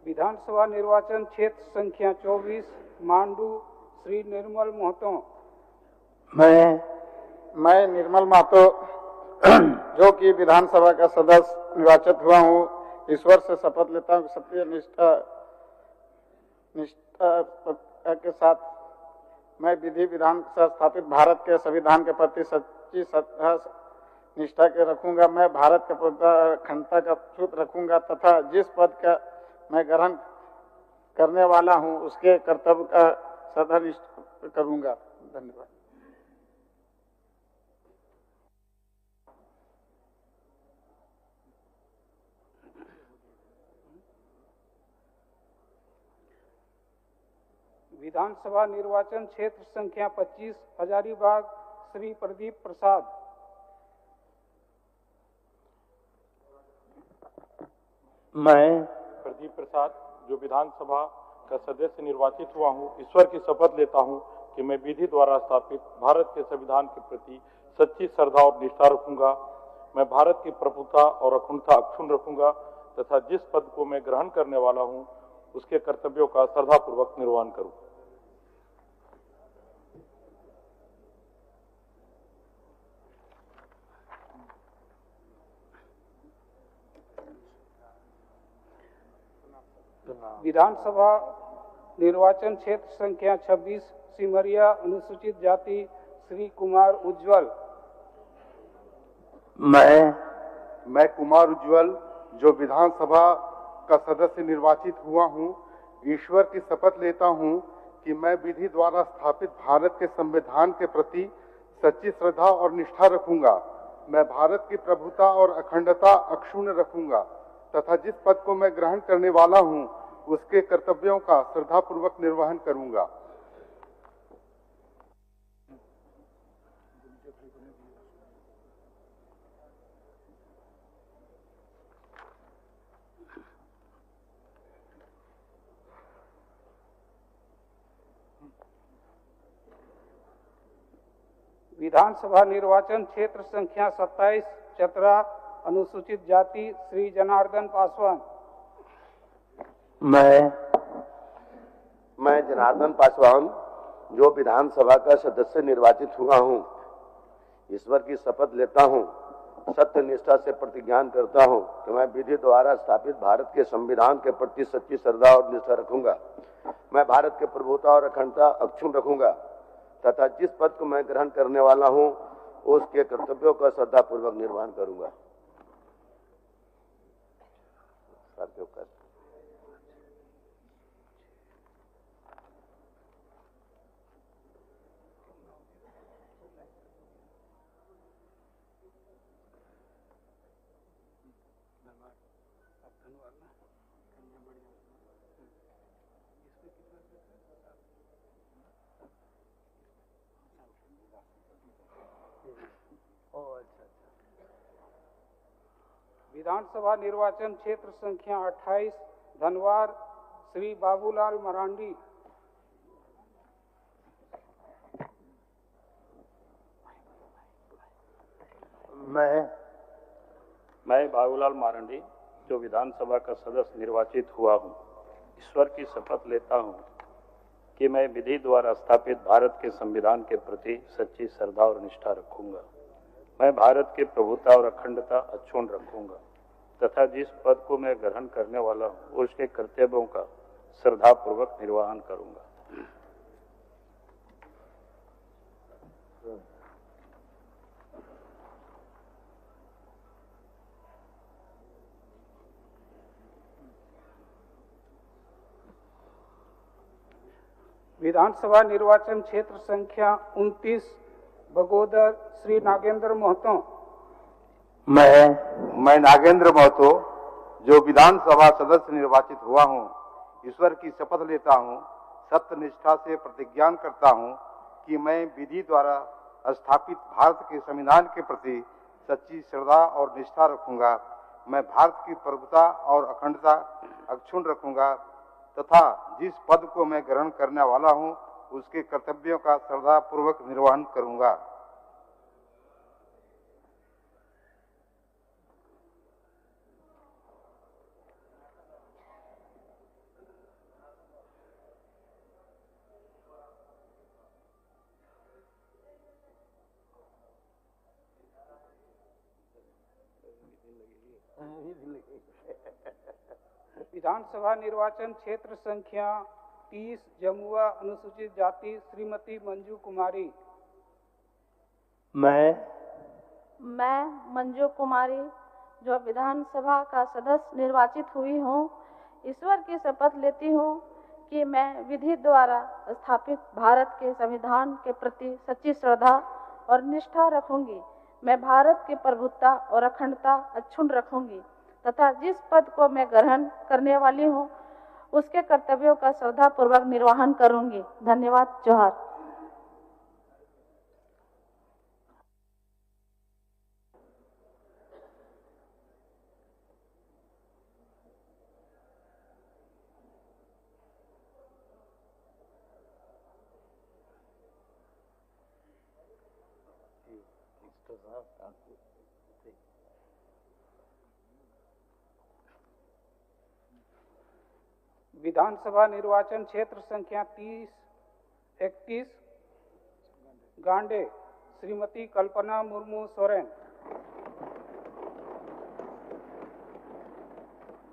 विधानसभा निर्वाचन क्षेत्र संख्या 24 मांडू श्री निर्मल महतो। मैं निर्मल महतो जो कि विधानसभा का सदस्य निर्वाचित हुआ हूँ, ईश्वर से शपथ लेता हूँ सत्य निष्ठा के साथ मैं विधि विधान से स्थापित भारत के संविधान के प्रति सच्ची श्रद्धा निष्ठा के रखूंगा। मैं भारत के अखंडता का अक्षुण्ण रखूंगा तथा जिस पद का मैं ग्रहण करने वाला हूं उसके कर्तव्य का श्रद्धानिष्ठ करूंगा। धन्यवाद। विधानसभा निर्वाचन क्षेत्र संख्या 25 हजारीबाग श्री प्रदीप प्रसाद। मैं प्रदीप प्रसाद जो विधानसभा का सदस्य निर्वाचित हुआ हूँ, ईश्वर की शपथ लेता हूँ कि मैं विधि द्वारा स्थापित भारत के संविधान के प्रति सच्ची श्रद्धा और निष्ठा रखूंगा। मैं भारत की प्रभुता और अखंडता अक्षुण्ण रखूंगा तथा जिस पद को मैं ग्रहण करने वाला हूँ उसके कर्तव्यों का श्रद्धापूर्वक निर्वहन करूंगा। विधानसभा निर्वाचन क्षेत्र संख्या 26 सिमरिया अनुसूचित जाति श्री कुमार उज्जवल। मैं कुमार उज्जवल जो विधानसभा का सदस्य निर्वाचित हुआ हूँ, ईश्वर की शपथ लेता हूँ कि मैं विधि द्वारा स्थापित भारत के संविधान के प्रति सच्ची श्रद्धा और निष्ठा रखूंगा। मैं भारत की प्रभुता और अखंडता अक्षुण्ण रखूंगा तथा जिस पद को मैं ग्रहण करने वाला हूँ उसके कर्तव्यों का श्रद्धापूर्वक निर्वहन करूंगा। विधानसभा निर्वाचन क्षेत्र संख्या 27 चतरा अनुसूचित जाति श्री जनार्दन पासवान। मैं जनार्दन पासवान जो विधानसभा का सदस्य निर्वाचित हुआ हूँ, ईश्वर की शपथ लेता हूँ, सत्य निष्ठा से प्रतिज्ञान करता हूँ कि मैं विधि द्वारा स्थापित भारत के संविधान के प्रति सच्ची श्रद्धा और निष्ठा रखूंगा। मैं भारत के प्रभुता और अखंडता अक्षुण्ण रखूंगा तथा जिस पद को मैं ग्रहण करने वाला हूँ उसके कर्तव्यों का श्रद्धापूर्वक निर्वहन करूंगा। विधानसभा निर्वाचन क्षेत्र संख्या 28 धनवार श्री बाबूलाल मरांडी। मैं बाबूलाल मारंडी जो विधानसभा का सदस्य निर्वाचित हुआ हूँ, ईश्वर की शपथ लेता हूँ कि मैं विधि द्वारा स्थापित भारत के संविधान के प्रति सच्ची श्रद्धा और निष्ठा रखूंगा। मैं भारत की प्रभुता और अखंडता अक्षुण्ण रखूंगा तथा जिस पद को मैं ग्रहण करने वाला हूँ उसके कर्तव्यों का श्रद्धापूर्वक निर्वहन करूंगा। विधानसभा निर्वाचन क्षेत्र संख्या 29 बगोदर श्री नागेंद्र महतो। मैं नागेंद्र महतो जो विधानसभा सदस्य निर्वाचित हुआ हूँ, ईश्वर की शपथ लेता हूँ, सत्य निष्ठा से प्रतिज्ञान करता हूँ कि मैं विधि द्वारा स्थापित भारत के संविधान के प्रति सच्ची श्रद्धा और निष्ठा रखूंगा। मैं भारत की प्रभुता और अखंडता अक्षुण्ण रखूंगा तथा जिस पद को मैं ग्रहण करने वाला हूँ उसके कर्तव्यों का श्रद्धापूर्वक निर्वहन करूंगा। विधानसभा निर्वाचन क्षेत्र संख्या 30 जमुआ अनुसूचित जाति श्रीमती मंजू कुमारी। मैं मंजू कुमारी जो विधानसभा का सदस्य निर्वाचित हुई हूँ, ईश्वर की शपथ लेती हूँ कि मैं विधि द्वारा स्थापित भारत के संविधान के प्रति सच्ची श्रद्धा और निष्ठा रखूंगी। मैं भारत की प्रभुता और अखंडता अक्षुण्ण रखूंगी तथा जिस पद को मैं ग्रहण करने वाली हूँ उसके कर्तव्यों का श्रद्धापूर्वक निर्वहन करूंगी। धन्यवाद। जोहार। विधानसभा निर्वाचन क्षेत्र संख्या 31 गांडे श्रीमती कल्पना मुर्मू सोरेन।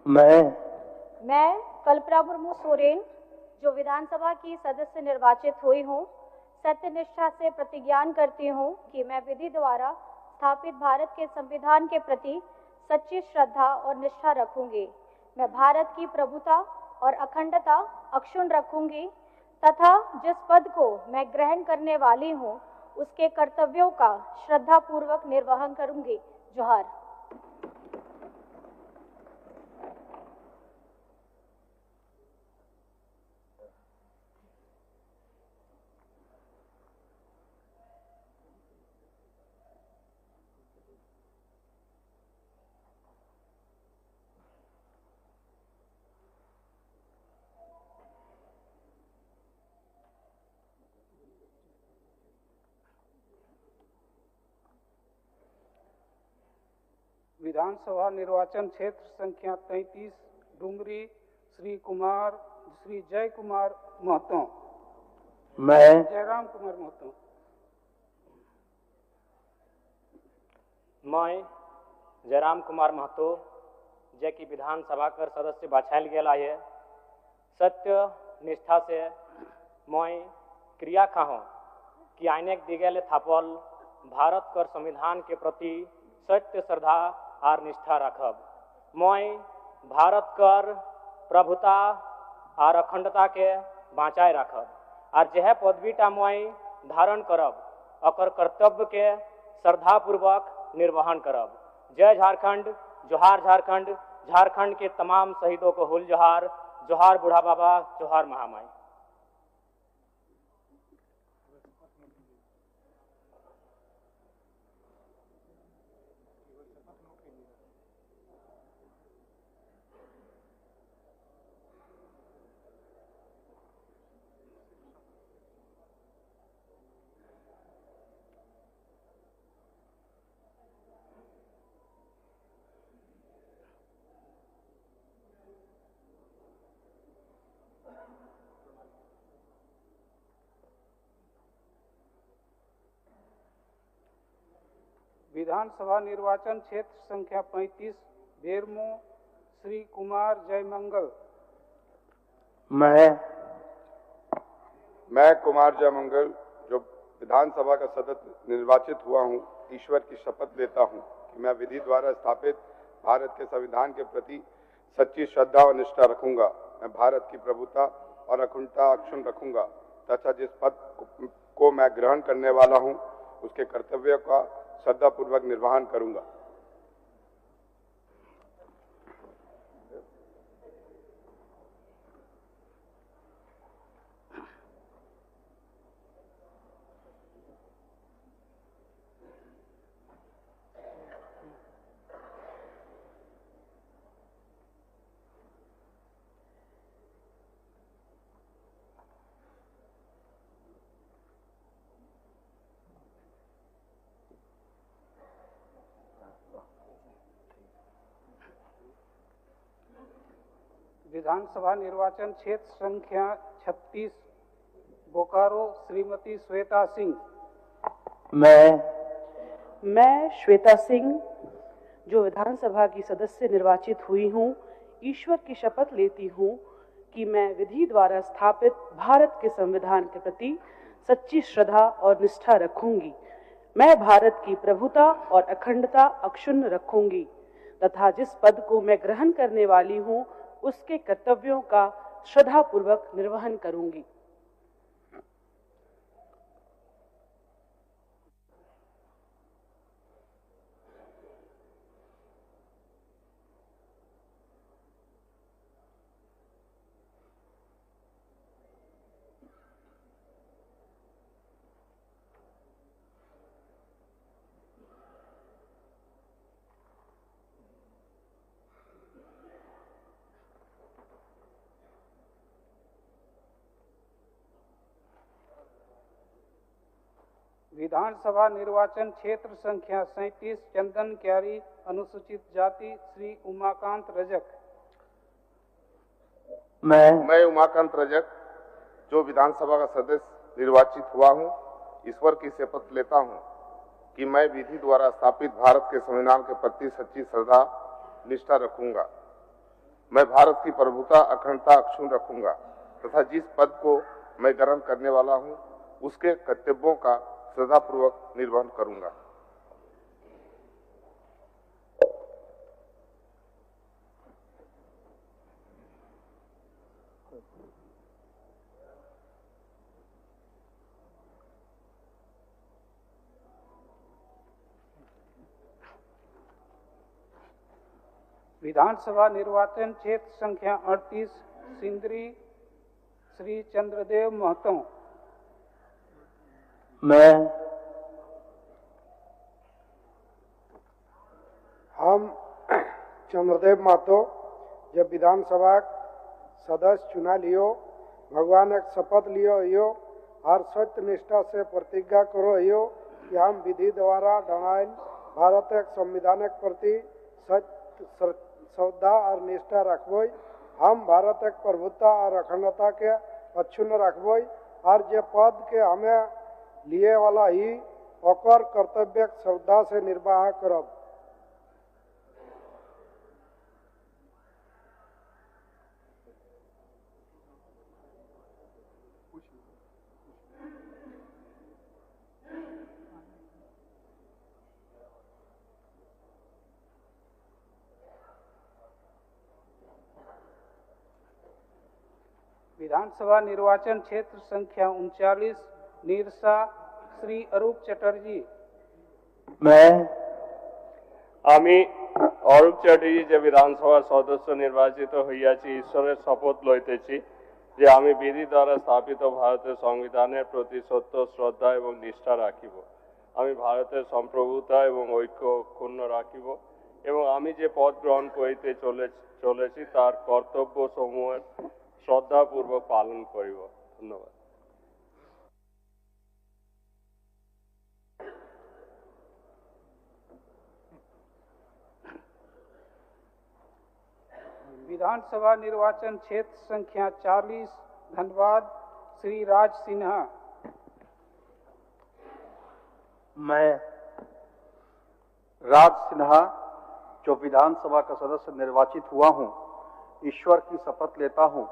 मैं कल्पना मुर्मू सोरेन जो विधानसभा की सदस्य निर्वाचित हुई हूँ, सत्य निष्ठा से प्रतिज्ञान करती हूँ कि मैं विधि द्वारा स्थापित भारत के संविधान के प्रति सच्ची श्रद्धा और निष्ठा रखूंगी। मैं भारत की प्रभुता और अखंडता अक्षुण्ण रखूंगी तथा जिस पद को मैं ग्रहण करने वाली हूँ उसके कर्तव्यों का श्रद्धापूर्वक निर्वहन करूंगी। जोहार। विधानसभा निर्वाचन क्षेत्र संख्या 33 डुमरी श्री जय कुमार महतो। मैं जयराम कुमार महतो। मैं जयराम कुमार महतो जे की विधानसभा कर सदस्य बाछायल गेला है सत्य निष्ठा से मैं क्रिया खाहूँ कि आइनेक दिगेले थापल भारत कर संविधान के प्रति सत्य श्रद्धा और निष्ठा रखब। मैं भारत कर प्रभुता और अखंडता के बाँचाए रखब और जह पदवीटा मैं धारण करब अकर कर्तव्य के श्रद्धापूर्वक निर्वहन करब। जय झारखंड, जोहार झारखंड। झारखंड के तमाम शहीदों को हुल जोहार। जोहार बूढ़ा बाबा, जोहार महामाई। विधानसभा निर्वाचन क्षेत्र संख्या 35 बेरमो श्री कुमार जयमंगल। मैं कुमार जयमंगल जो विधानसभा का सदस्य निर्वाचित हुआ हूं, ईश्वर की शपथ लेता हूं कि मैं विधि द्वारा स्थापित भारत के संविधान के प्रति सच्ची श्रद्धा और निष्ठा रखूंगा। मैं भारत की प्रभुता और अखंडता अक्षुण्ण रखूंगा तथा जिस पद को मैं ग्रहण करने वाला हूं उसके कर्तव्यों का श्रद्धापूर्वक निर्वहन करूंगा। विधानसभा निर्वाचन क्षेत्र संख्या 36 बोकारो श्रीमती श्वेता सिंह। मैं श्वेता सिंह जो विधानसभा की सदस्य निर्वाचित हुई हूँ, ईश्वर की शपथ लेती हूँ कि मैं विधि द्वारा स्थापित भारत के संविधान के प्रति सच्ची श्रद्धा और निष्ठा रखूंगी। मैं भारत की प्रभुता और अखंडता अक्षुण्ण रखूंगी तथा जिस पद को मैं ग्रहण करने वाली हूँ उसके कर्तव्यों का श्रद्धापूर्वक निर्वहन करूंगी। विधानसभा निर्वाचन क्षेत्र संख्या 37 चंदन क्यारी अनुसूचित जाति श्री उमाकांत रजक। मैं उमाकांत रजक जो विधानसभा का सदस्य निर्वाचित हुआ हूं, ईश्वर की शपथ लेता हूं कि मैं विधि द्वारा स्थापित भारत के संविधान के प्रति सच्ची श्रद्धा निष्ठा रखूंगा। मैं भारत की प्रभुता अखंडता अक्षुण्ण रखूंगा तथा जिस पद को मैं ग्रहण करने वाला हूं उसके कर्तव्यों का श्रद्धापूर्वक निर्वहन करूंगा। विधानसभा निर्वाचन क्षेत्र संख्या 38 सिंदरी श्री चंद्रदेव महतो। हम चंद्रदेव महतो जब विधानसभा सदस्य चुना लियो भगवान एक शपथ लियो यो हर सत्य निष्ठा से प्रतिज्ञा करो यो कि हम विधि द्वारा डणायल भारत एक संविधान प्रति सत्य श्रद्धा और निष्ठा रखबोई। हम भारत एक प्रभुता और अखंडता के अक्षुण्ण रखबोई और जे पद के हमें लिए वाला ही ओकर कर्तव्य श्रद्धा से निर्वाह करब। विधानसभा निर्वाचन क्षेत्र संख्या 39 नीरसा श्री अरूप चटर्जी। मैं আমি অরূপ চ্যাটার্জি যে বিধানসভার সদস্য নির্বাচিত হইয়াছি ঈশ্বরের শপথ লইতেছি যে আমি বিধি দ্বারা স্থাপিত ভারতের সংবিধানের প্রতি সত্য শ্রদ্ধা এবং নিষ্ঠা রাখিব। আমি ভারতের সম্প্রভুতা এবং ঐক্য অক্ষুণ্ণ রাখিব এবং আমি যে পদ গ্রহণ করিতে চলেছি তার কর্তব্য সমূহের শ্রদ্ধাপূর্বক পালন করিব। ধন্যবাদ। विधानसभा निर्वाचन क्षेत्र संख्या 40 धनबाद श्री राज सिन्हा। मैं राज सिन्हा जो विधानसभा का सदस्य निर्वाचित हुआ हूं, ईश्वर की शपथ लेता हूं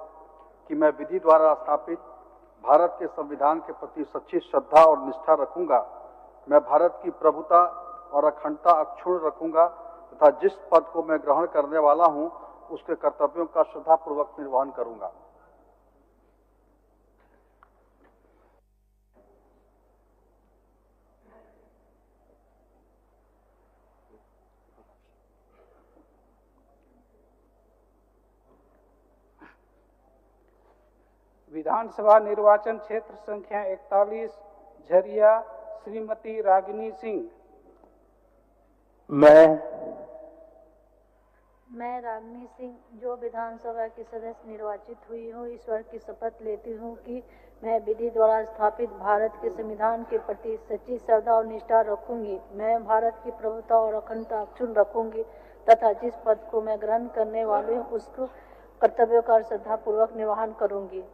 कि मैं विधि द्वारा स्थापित भारत के संविधान के प्रति सच्ची श्रद्धा और निष्ठा रखूंगा। मैं भारत की प्रभुता और अखंडता अक्षुण्ण रखूंगा तथा जिस पद को मैं ग्रहण करने वाला हूं उसके कर्तव्यों का श्रद्धापूर्वक निर्वहन करूंगा। विधानसभा निर्वाचन क्षेत्र संख्या 41 झरिया श्रीमती रागिनी सिंह। मैं रागिनी सिंह जो विधानसभा की सदस्य निर्वाचित हुई हूँ, ईश्वर की शपथ लेती हूँ कि मैं विधि द्वारा स्थापित भारत के संविधान के प्रति सच्ची श्रद्धा और निष्ठा रखूंगी। मैं भारत की प्रभुता और अखंडता अक्षुण्ण रखूंगी तथा जिस पद को मैं ग्रहण करने वाली हूँ उसको कर्तव्यों का श्रद्धापूर्वक निर्वहन करूंगी।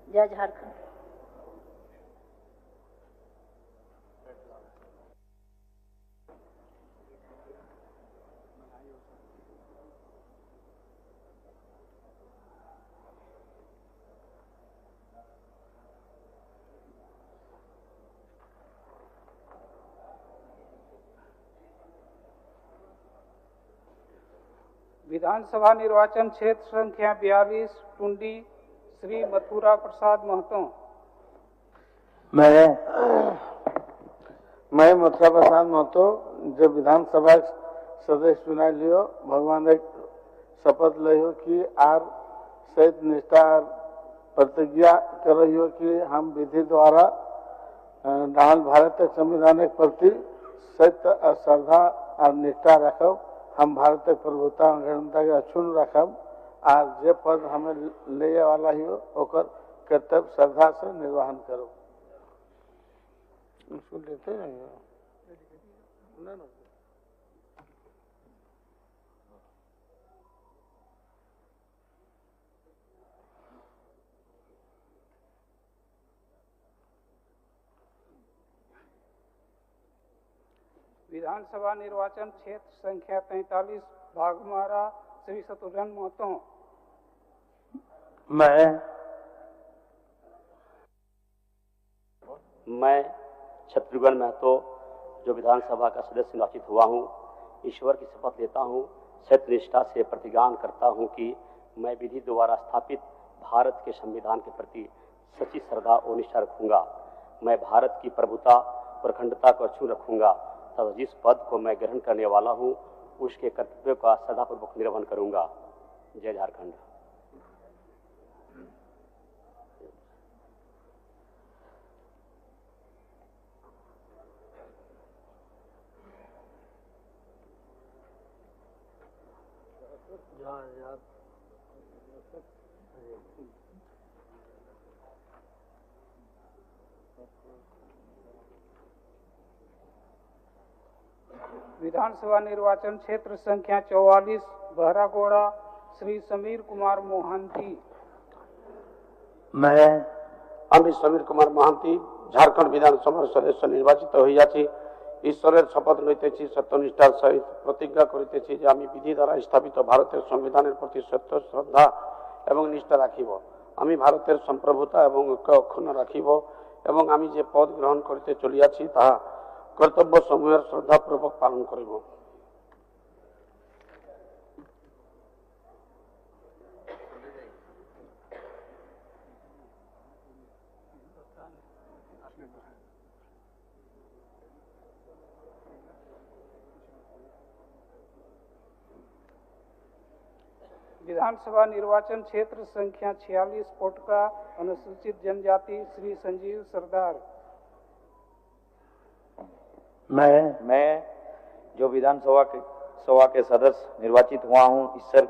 जय झारखंड। विधानसभा निर्वाचन क्षेत्र संख्या 42 टुंडी श्री मथुरा प्रसाद महतो। मैं मथुरा प्रसाद महतो जब विधानसभा सदस्य चुना लियो भगवान एक शपथ लियो कि आर सहित निष्ठा प्रतिज्ञा कर रही हो कि हम विधि द्वारा डाल भारत के संविधान के प्रति सत्य और श्रद्धा और निष्ठा रखब। हम भारत के प्रभुता अखंडता के अक्षुण्ण रखब और जे पद हमें ले वाला ही हो ओकर कर्तव्य श्रद्धा से निर्वहन करो। उसको लेते हैं ना विधानसभा निर्वाचन क्षेत्र संख्या 43 भागमारा श्री शत्रुघ्न महतो। मैं शत्रुघ्न महतो जो विधानसभा का सदस्य निर्वाचित हुआ हूँ, ईश्वर की शपथ लेता हूँ, सत्यनिष्ठा से प्रतिज्ञा करता हूँ कि मैं विधि द्वारा स्थापित भारत के संविधान के प्रति सच्ची श्रद्धा और निष्ठा रखूंगा। मैं भारत की प्रभुता और अखंडता को अक्षुण्ण रखूंगा तथा जिस पद को मैं ग्रहण करने वाला हूँ उसके कर्तव्यों का सदापूर्वक निर्वहन करूंगा। जय झारखंड। विधानसभा निर्वाचन क्षेत्र संख्या 44 बहरागोड़ा श्री समीर कुमार मोहंती। আমি সমীর কুমার মহান্তি ঝাড়খণ্ড বিধানসভার সদস্য নির্বাচিত হইয়াছি। ঈশ্বরের শপথ লইতেছি, সত্যনিষ্ঠার সহিত প্রতিজ্ঞা করিতেছি যে আমি বিধি দ্বারা স্থাপিত ভারতের সংবিধানের প্রতি সত্য শ্রদ্ধা এবং নিষ্ঠা রাখিব। আমি ভারতের সম্প্রভুতা এবং ঐক্য অক্ষুণ্ণ রাখিব এবং আমি যে পদ গ্রহণ করিতে চলিয়াছি তাহা কর্তব্য সমূহের শ্রদ্ধাপূর্বক পালন করিব। विधानसभा निर्वाचन क्षेत्र संख्या 46 पोटका अनुसूचित जनजाति श्री संजीव सरदार। मैं जो विधानसभा के सदस्य निर्वाचित हुआ हूँ, ईश्वर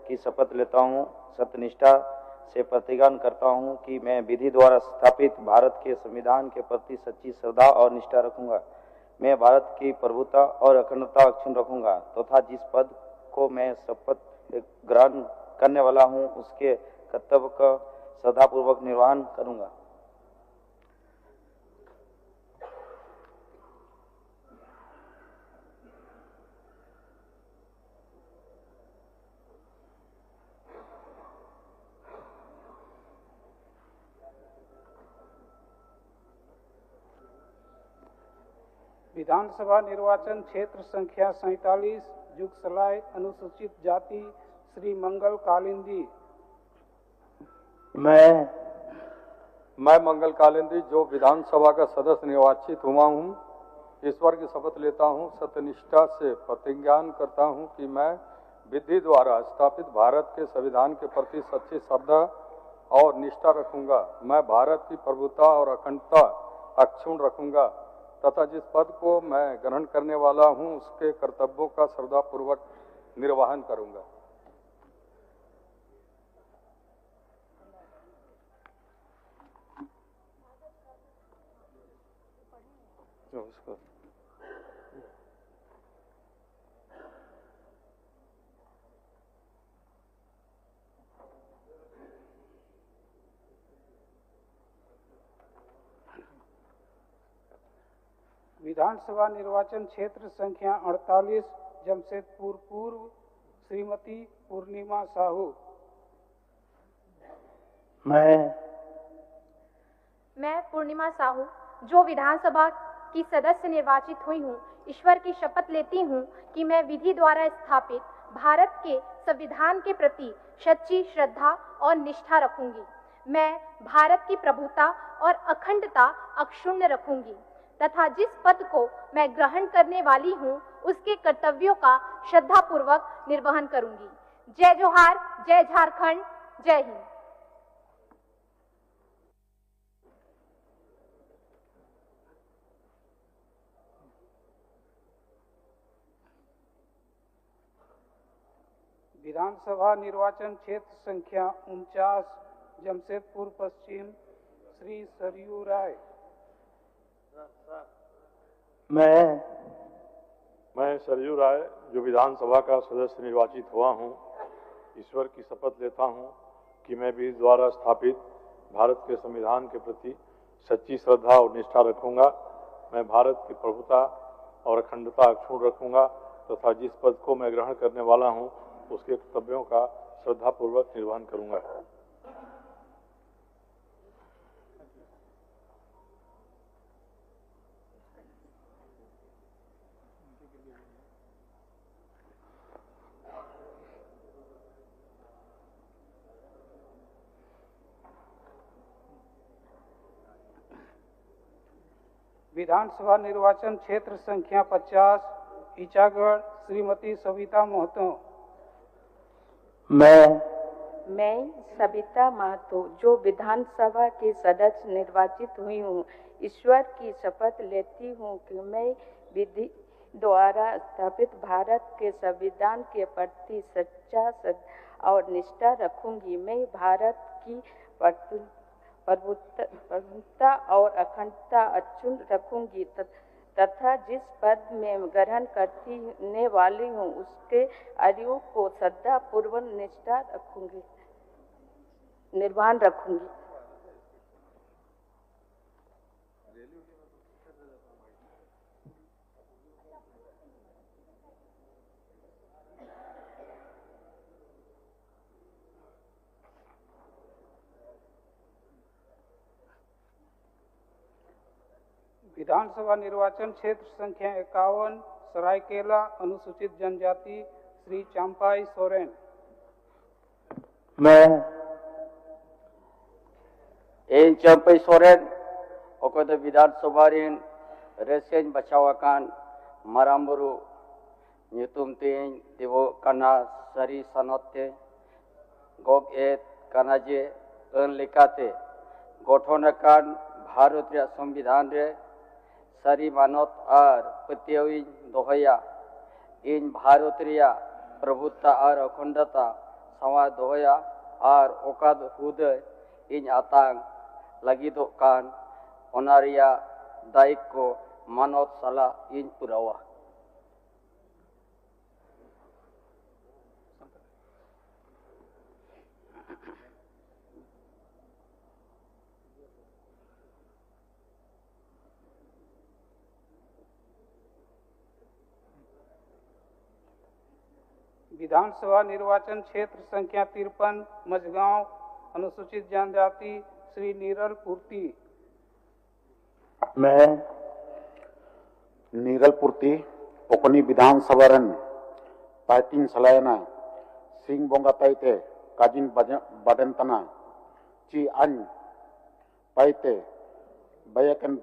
की शपथ लेता हूँ, सत्यनिष्ठा से प्रतिज्ञा करता हूँ कि मैं विधि द्वारा स्थापित भारत के संविधान के प्रति सच्ची श्रद्धा और निष्ठा रखूंगा। मैं भारत की प्रभुता और अखंडता अक्षुण्ण रखूंगा तथा जिस पद को मैं शपथ ग्रहण करने वाला हूँ उसके कर्तव्य का श्रद्धापूर्वक निर्वहन करूंगा। विधानसभा निर्वाचन क्षेत्र संख्या 47 जुगसलाई अनुसूचित जाति श्री मंगल कालिंदी। मैं मंगल कालिंदी जो विधानसभा का सदस्य निर्वाचित हुआ हूँ, ईश्वर की शपथ लेता हूँ, सत्यनिष्ठा से प्रतिज्ञा करता हूँ कि मैं विधि द्वारा स्थापित भारत के संविधान के प्रति सच्ची श्रद्धा और निष्ठा रखूंगा। मैं भारत की प्रभुता और अखंडता अक्षुण्ण रखूंगा तथा जिस पद को मैं ग्रहण करने वाला हूं उसके कर्तव्यों का श्रद्धापूर्वक निर्वहन करूंगा। विधानसभा निर्वाचन क्षेत्र संख्या 48 जमशेदपुर पूर्व श्रीमती पूर्णिमा साहू। मैं पूर्णिमा साहू जो विधानसभा की सदस्य निर्वाचित हुई हूँ, ईश्वर की शपथ लेती हूँ कि मैं विधि द्वारा स्थापित भारत के संविधान के प्रति सच्ची श्रद्धा और निष्ठा रखूंगी। मैं भारत की प्रभुता और अखंडता अक्षुण्ण रखूंगी तथा जिस पद को मैं ग्रहण करने वाली हूँ उसके कर्तव्यों का श्रद्धापूर्वक निर्वहन करूंगी। जय जोहार, जय झारखंड, जय हिंद। विधानसभा निर्वाचन क्षेत्र संख्या 49 जमशेदपुर पश्चिम श्री सरयू राय। मैं सरयू राय जो विधानसभा का सदस्य निर्वाचित हुआ हूँ, ईश्वर की शपथ लेता हूँ कि मैं विधि द्वारा स्थापित भारत के संविधान के प्रति सच्ची श्रद्धा और निष्ठा रखूंगा। मैं भारत की प्रभुता और अखंडता अक्षुण्ण रखूंगा तथा जिस पद को मैं ग्रहण करने वाला हूँ उसके कर्तव्यों का श्रद्धापूर्वक निर्वहन करूंगा। विधानसभा निर्वाचन क्षेत्र संख्या 50 ईचागढ़ श्रीमती सविता महतो। मैं सविता महतो जो विधानसभा के सदस्य निर्वाचित हुई हूँ, ईश्वर की शपथ लेती हूँ कि मैं विधि द्वारा स्थापित भारत के संविधान के प्रति सच्चा श्रद्धा और निष्ठा रखूंगी। मैं भारत की प्रभुता और अखंडता अक्षुण्ण रखूंगी तथा जिस पद में ग्रहण करने वाली हूँ उसके आयु को श्रद्धा पूर्वक निष्ठा रखूंगी, निर्वहन रखूंगी। विधानसभा निर्वाचन क्षेत्र संख्या 51 सरायकेला अनुसूचित जनजाति श्री चांपाई सोरेन। इन चांपाई सोरेन ओकद विधानसभा रिन रेसेन बचावाकान मारामबुरु ᱧᱩᱛᱩᱢ ᱛᱤᱧ ᱫᱮᱵᱚ ᱠᱟᱱᱟ ᱥᱟᱹᱨᱤ ᱥᱟᱱᱚᱛ ᱛᱮ ᱜᱚᱜ ᱮᱫ ᱠᱟᱱᱟ ᱡᱮ ᱟᱹᱱ ᱞᱮᱠᱟᱛᱮ ᱜᱚᱴᱷᱚᱱ ᱟᱠᱟᱱ ᱵᱷᱟᱨᱚᱛ ᱨᱮᱭᱟᱜ ᱥᱚᱝᱵᱤᱫᱷᱟᱱ ᱨᱮ ᱥᱟᱹᱨᱤ ᱢᱟᱱᱚᱛ ᱟᱨ ᱯᱟᱹᱛᱭᱟᱹᱣ ᱤᱧ ᱫᱚᱦᱚᱭᱟ। ᱤᱧ ᱵᱷᱟᱨᱚत ᱨᱮᱭᱟᱜ ᱯᱨᱚᱵᱷᱩᱛᱟ ᱟᱨ অখণ্ডতা ᱥᱟᱶᱟᱨ ᱫᱚᱦᱚᱭᱟ ᱟᱨ ᱚᱠᱟ ᱦᱩᱫᱟᱹ ᱤᱧ ᱟᱛᱟᱝ ᱞᱟᱹᱜᱤᱫᱚᱜ ᱠᱟᱱ ᱚᱱᱟ ᱨᱮᱭᱟᱜ ᱫᱟᱭᱤᱛᱛᱚ ᱢᱟᱱᱚᱛ ᱥᱟᱞᱟᱜ ᱤᱧ ᱯᱩᱨᱟᱹᱣᱟ। विधानसभा निर्वाचन क्षेत्र संख्या 53 मझगांव अनुसूचित जनजाति श्री नीरल पूर्ति। मैं नीरल पूर्ति ओकनी विधानसभा रन पाइटिंग सलायना सिंह बोंगा पाइते काजिन बदनतना ची अन पाइते बयकन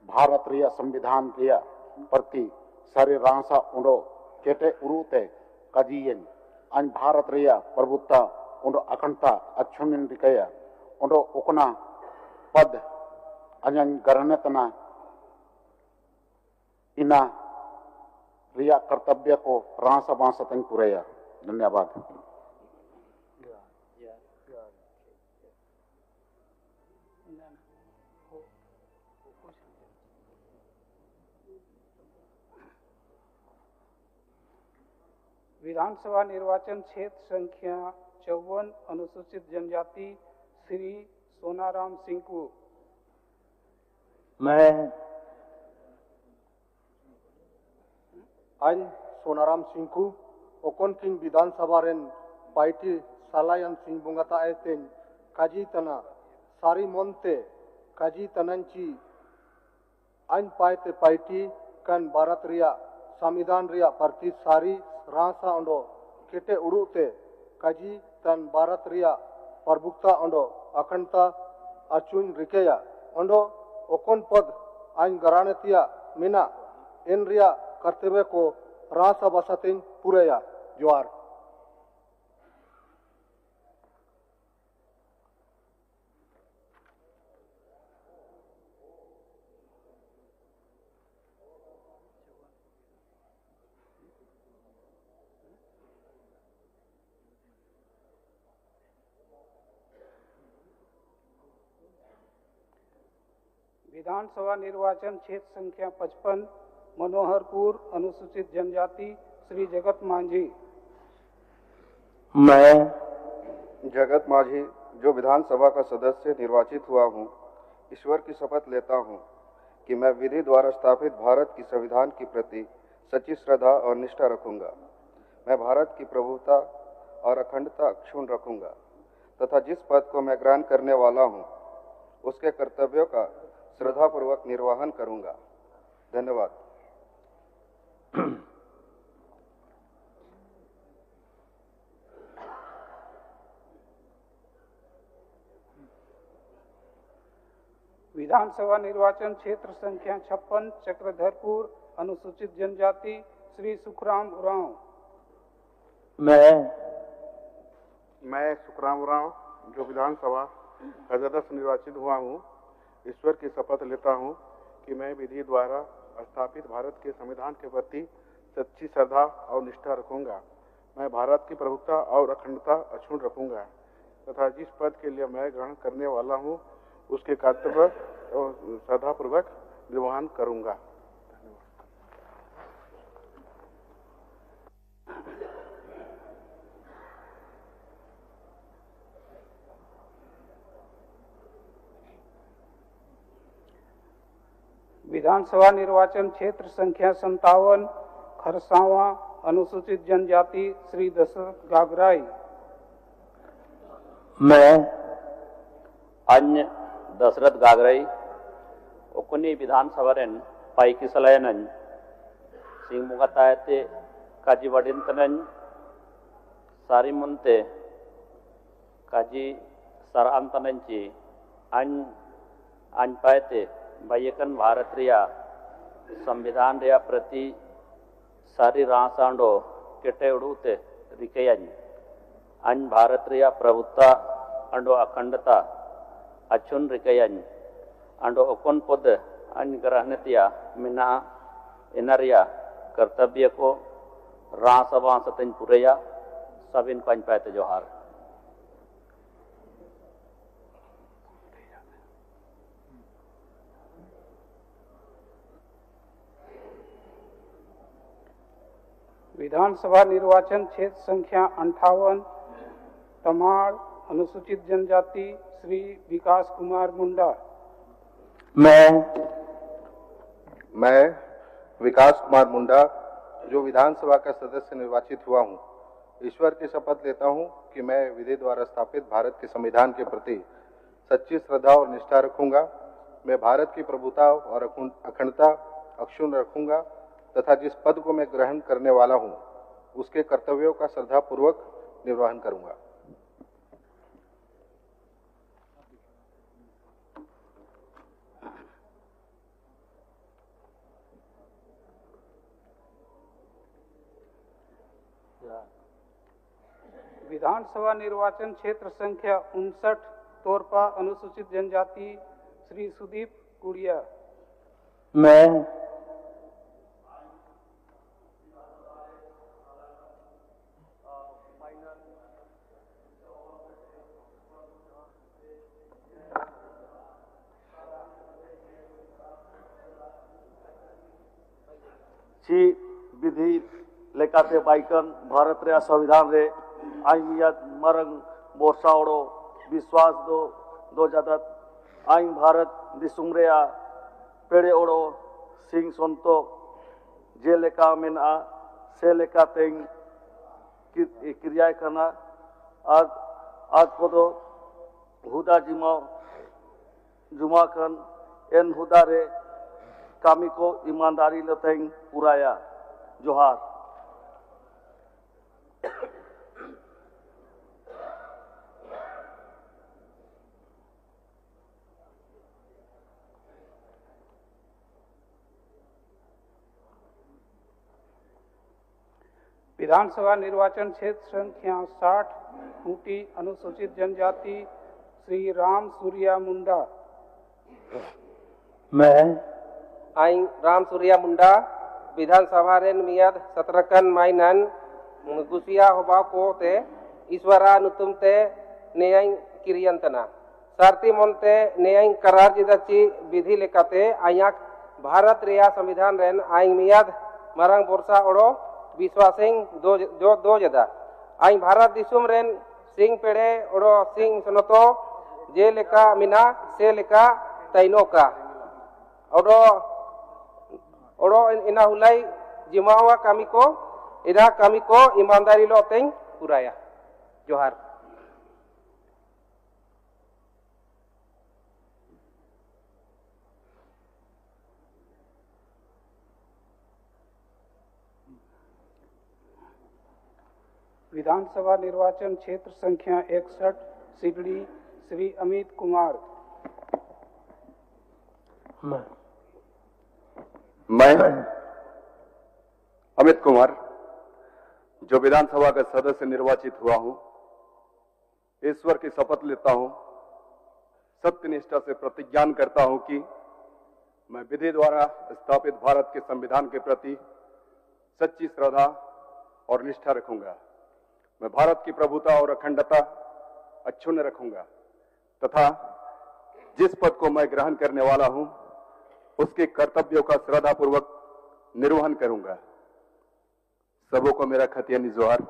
भारत रिया संविधान रिया प्रति सारे रांसा उड़ो केटे उरुते काजियन अन भारत रिया प्रभुत्ता उड़ो अखंडता अक्षुनिन रिकया उड़ो ओकना पद अजन गरणतना इना रिया कर्तव्य को रांसा बांसा तंग पुरेया। धन्यवाद। विधानसभा निर्वाचन क्षेत्र संख्या 54 अनुसूचित जनजाति श्री सोनाराम सिंह को। मैं आइन सोनाराम सिंह को ओकन किंग विधानसभा रेन पार्टी सालायन सिंह बुंगाता एतेन काजी तना सारी मोन्ते काजी तनंची आइन पाइते पार्टी कन भारत रिया संविधान रिया प्रति सारी रांसा अंडो केटे उड़ुते काजी तन भारत रिया प्रभुत्ता अंडो अखंडता अचुन रिकेया अंडो ओकन पद आइन गराणतिया मिना इन रिया कर्तव्य को रांसा बसतिन पुरेया। जोहार। विधानसभा निर्वाचन क्षेत्र संख्या 55 मनोहरपुर अनुसूचित जनजाति श्री जगत मांझी। मैं जगत मांझी जो विधानसभा का सदस्य निर्वाचित हुआ हूँ, ईश्वर की शपथ लेता हूँ कि मैं विधि द्वारा स्थापित भारत की संविधान के प्रति सच्ची श्रद्धा और निष्ठा रखूंगा। मैं भारत की प्रभुता और अखंडता अक्षुण्ण रखूंगा तथा जिस पद को मैं ग्रहण करने वाला हूँ उसके कर्तव्यों का श्रद्धापूर्वक निर्वहन करूंगा। धन्यवाद। विधानसभा निर्वाचन क्षेत्र संख्या 56 चक्रधरपुर अनुसूचित जनजाति श्री सुखराम उरांव। मैं सुखराम उरांव जो विधानसभा का सदस्य निर्वाचित हुआ हूँ, ईश्वर की शपथ लेता हूँ कि मैं विधि द्वारा स्थापित भारत के संविधान के प्रति सच्ची श्रद्धा और निष्ठा रखूंगा। मैं भारत की प्रभुत्ता और अखंडता अक्षुण्ण रखूंगा तथा जिस पद के लिए मैं ग्रहण करने वाला हूँ उसके कर्तव्य और श्रद्धापूर्वक निर्वहन करूंगा। विधानसभा निर्वाचन क्षेत्र संख्या 57 खरसावा अनुसूचित जनजाति श्री दशरथ गागराई। मैं अन्य दशरथ गागराई ओकनी विधानसभा रेन पाइकी सलायनन सिंह मुगातायते काजी वडिंतनन सारी मुंते काजी सरांतनंची अन पायते बायकन भारत रिया संविधान रिया प्रति सारी रासांडो केटे उड़ूते रिकयान An Bharatria Pravuta Ando Akandata Achun Rikayan Ando Okon Pod An Grahnatia Mina Enaria Kartabia Ko Rasava Satin Pureya Sabin Panchayat Johar. विधानसभा निर्वाचन क्षेत्र संख्या 58 तमाड़ अनुसूचित जनजाति श्री विकास कुमार मुंडा। मैं विकास कुमार मुंडा जो विधानसभा का सदस्य निर्वाचित हुआ हूँ, ईश्वर की शपथ लेता हूँ कि मैं विधि द्वारा स्थापित भारत के संविधान के प्रति सच्ची श्रद्धा और निष्ठा रखूंगा। मैं भारत की प्रभुता और अखंडता अक्षुण्ण रखूंगा तथा जिस पद को मैं ग्रहण करने वाला हूं, उसके कर्तव्यों का श्रद्धापूर्वक निर्वहन करूंगा। विधानसभा निर्वाचन क्षेत्र संख्या 59 तोरपा अनुसूचित जनजाति श्री सुदीप कुड़िया। मैं विधि लेकाते बाइकन भारत रे संविधान रे आईन मरंग बोरसा ओड़ो विश्वास दो जादत आईन भारत दिसुम रे पेड़े ओड़ो सिंह संतो जे लेका मेना से लेकाते क्रिया करना आज को हुदा जुमा कन एन हुदा रे कामी को ईमानदारी लतेंग पुराया। जोहार। विधानसभा निर्वाचन क्षेत्र संख्या 60 ऊटी अनुसूचित जनजाति श्री राम सूर्या मुंडा। मैं आइन राम सूर्या मुंडा विधानसभा रेन मियाद 17 कन माइनन गुसिया होबा को ते ईश्वरा नुतुम ते नेयं किरियंतना सारती मनते नेयं करार जिदाची विधि लेकाते आयाक भारत रेया संविधान रेन आइन मियाद मरंग बोरसा ओड़ो विश्वासिंग दो जदा आइन भारत दिसुम रेन सिंह पेड़े ओड़ो सिंह सनतो जे लेका मिना से लेका तैनोका ओड़ो इना हुलाई जिमावा कामी को इना कामी को ईमानदारी लो तेंग पुराया। जोहार। विधानसभा निर्वाचन क्षेत्र संख्या 61 सिगड़ी श्री अमित कुमार। मैं अमित कुमार जो विधानसभा का सदस्य निर्वाचित हुआ हूं, ईश्वर की शपथ लेता हूं, सत्यनिष्ठा से प्रतिज्ञान करता हूं कि मैं विधि द्वारा स्थापित भारत के संविधान के प्रति सच्ची श्रद्धा और निष्ठा रखूंगा। मैं भारत की प्रभुता और अखंडता अक्षुण्ण रखूंगा तथा जिस पद को मैं ग्रहण करने वाला हूं, उसके कर्तव्यों का श्रद्धापूर्वक निर्वहन करूंगा। सबों को मेरा खतियानी जोहार।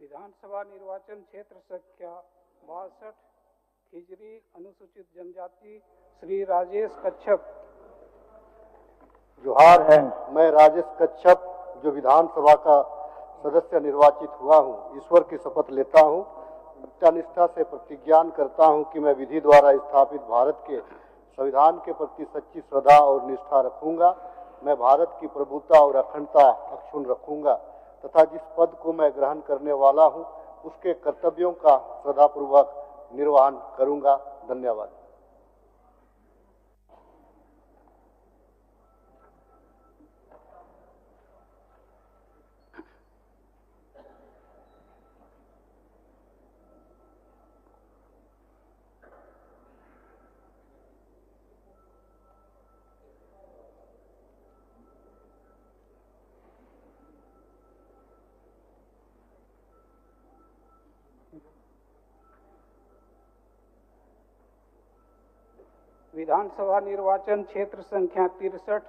विधानसभा निर्वाचन क्षेत्र संख्या 62 खिजरी अनुसूचित जनजाति श्री राजेश कच्छप। जोहार है। मैं राजेश कच्छप जो विधानसभा का सदस्य निर्वाचित हुआ हूँ, ईश्वर की शपथ लेता हूँ, निष्ठा से प्रतिज्ञान करता हूँ कि मैं विधि द्वारा स्थापित भारत के संविधान के प्रति सच्ची श्रद्धा और निष्ठा रखूंगा। मैं भारत की प्रभुता और अखंडता अक्षुण्ण रखूंगा तथा जिस पद को मैं ग्रहण करने वाला हूँ, उसके कर्तव्यों का श्रद्धापूर्वक निर्वहन करूंगा। धन्यवाद। विधानसभा निर्वाचन क्षेत्र संख्या 63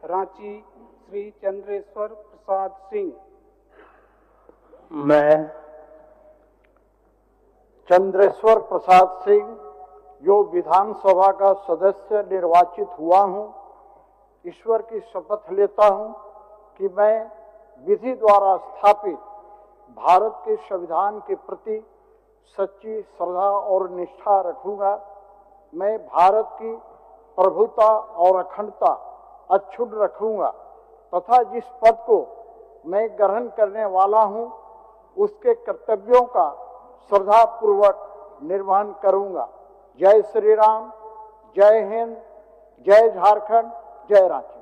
रांची श्री चंद्रेश्वर प्रसाद सिंह। मैं चंद्रेश्वर प्रसाद सिंह जो विधानसभा का सदस्य निर्वाचित हुआ हूं, ईश्वर की शपथ लेता हूं कि मैं विधि द्वारा स्थापित भारत के संविधान के प्रति सच्ची श्रद्धा और निष्ठा रखूंगा। मैं भारत की प्रभुता और अखंडता अक्षुण्ण रखूंगा तथा जिस पद को मैं ग्रहण करने वाला हूं, उसके कर्तव्यों का श्रद्धापूर्वक निर्वहन करूंगा। जय श्री राम, जय हिंद, जय झारखंड, जय रांची।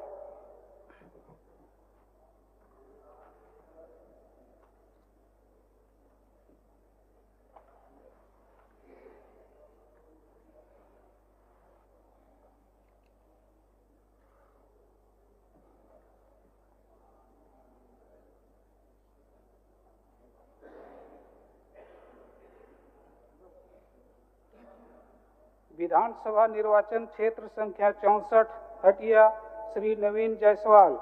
विधानसभा निर्वाचन क्षेत्र संख्या 64 हटिया श्री नवीन जायसवाल।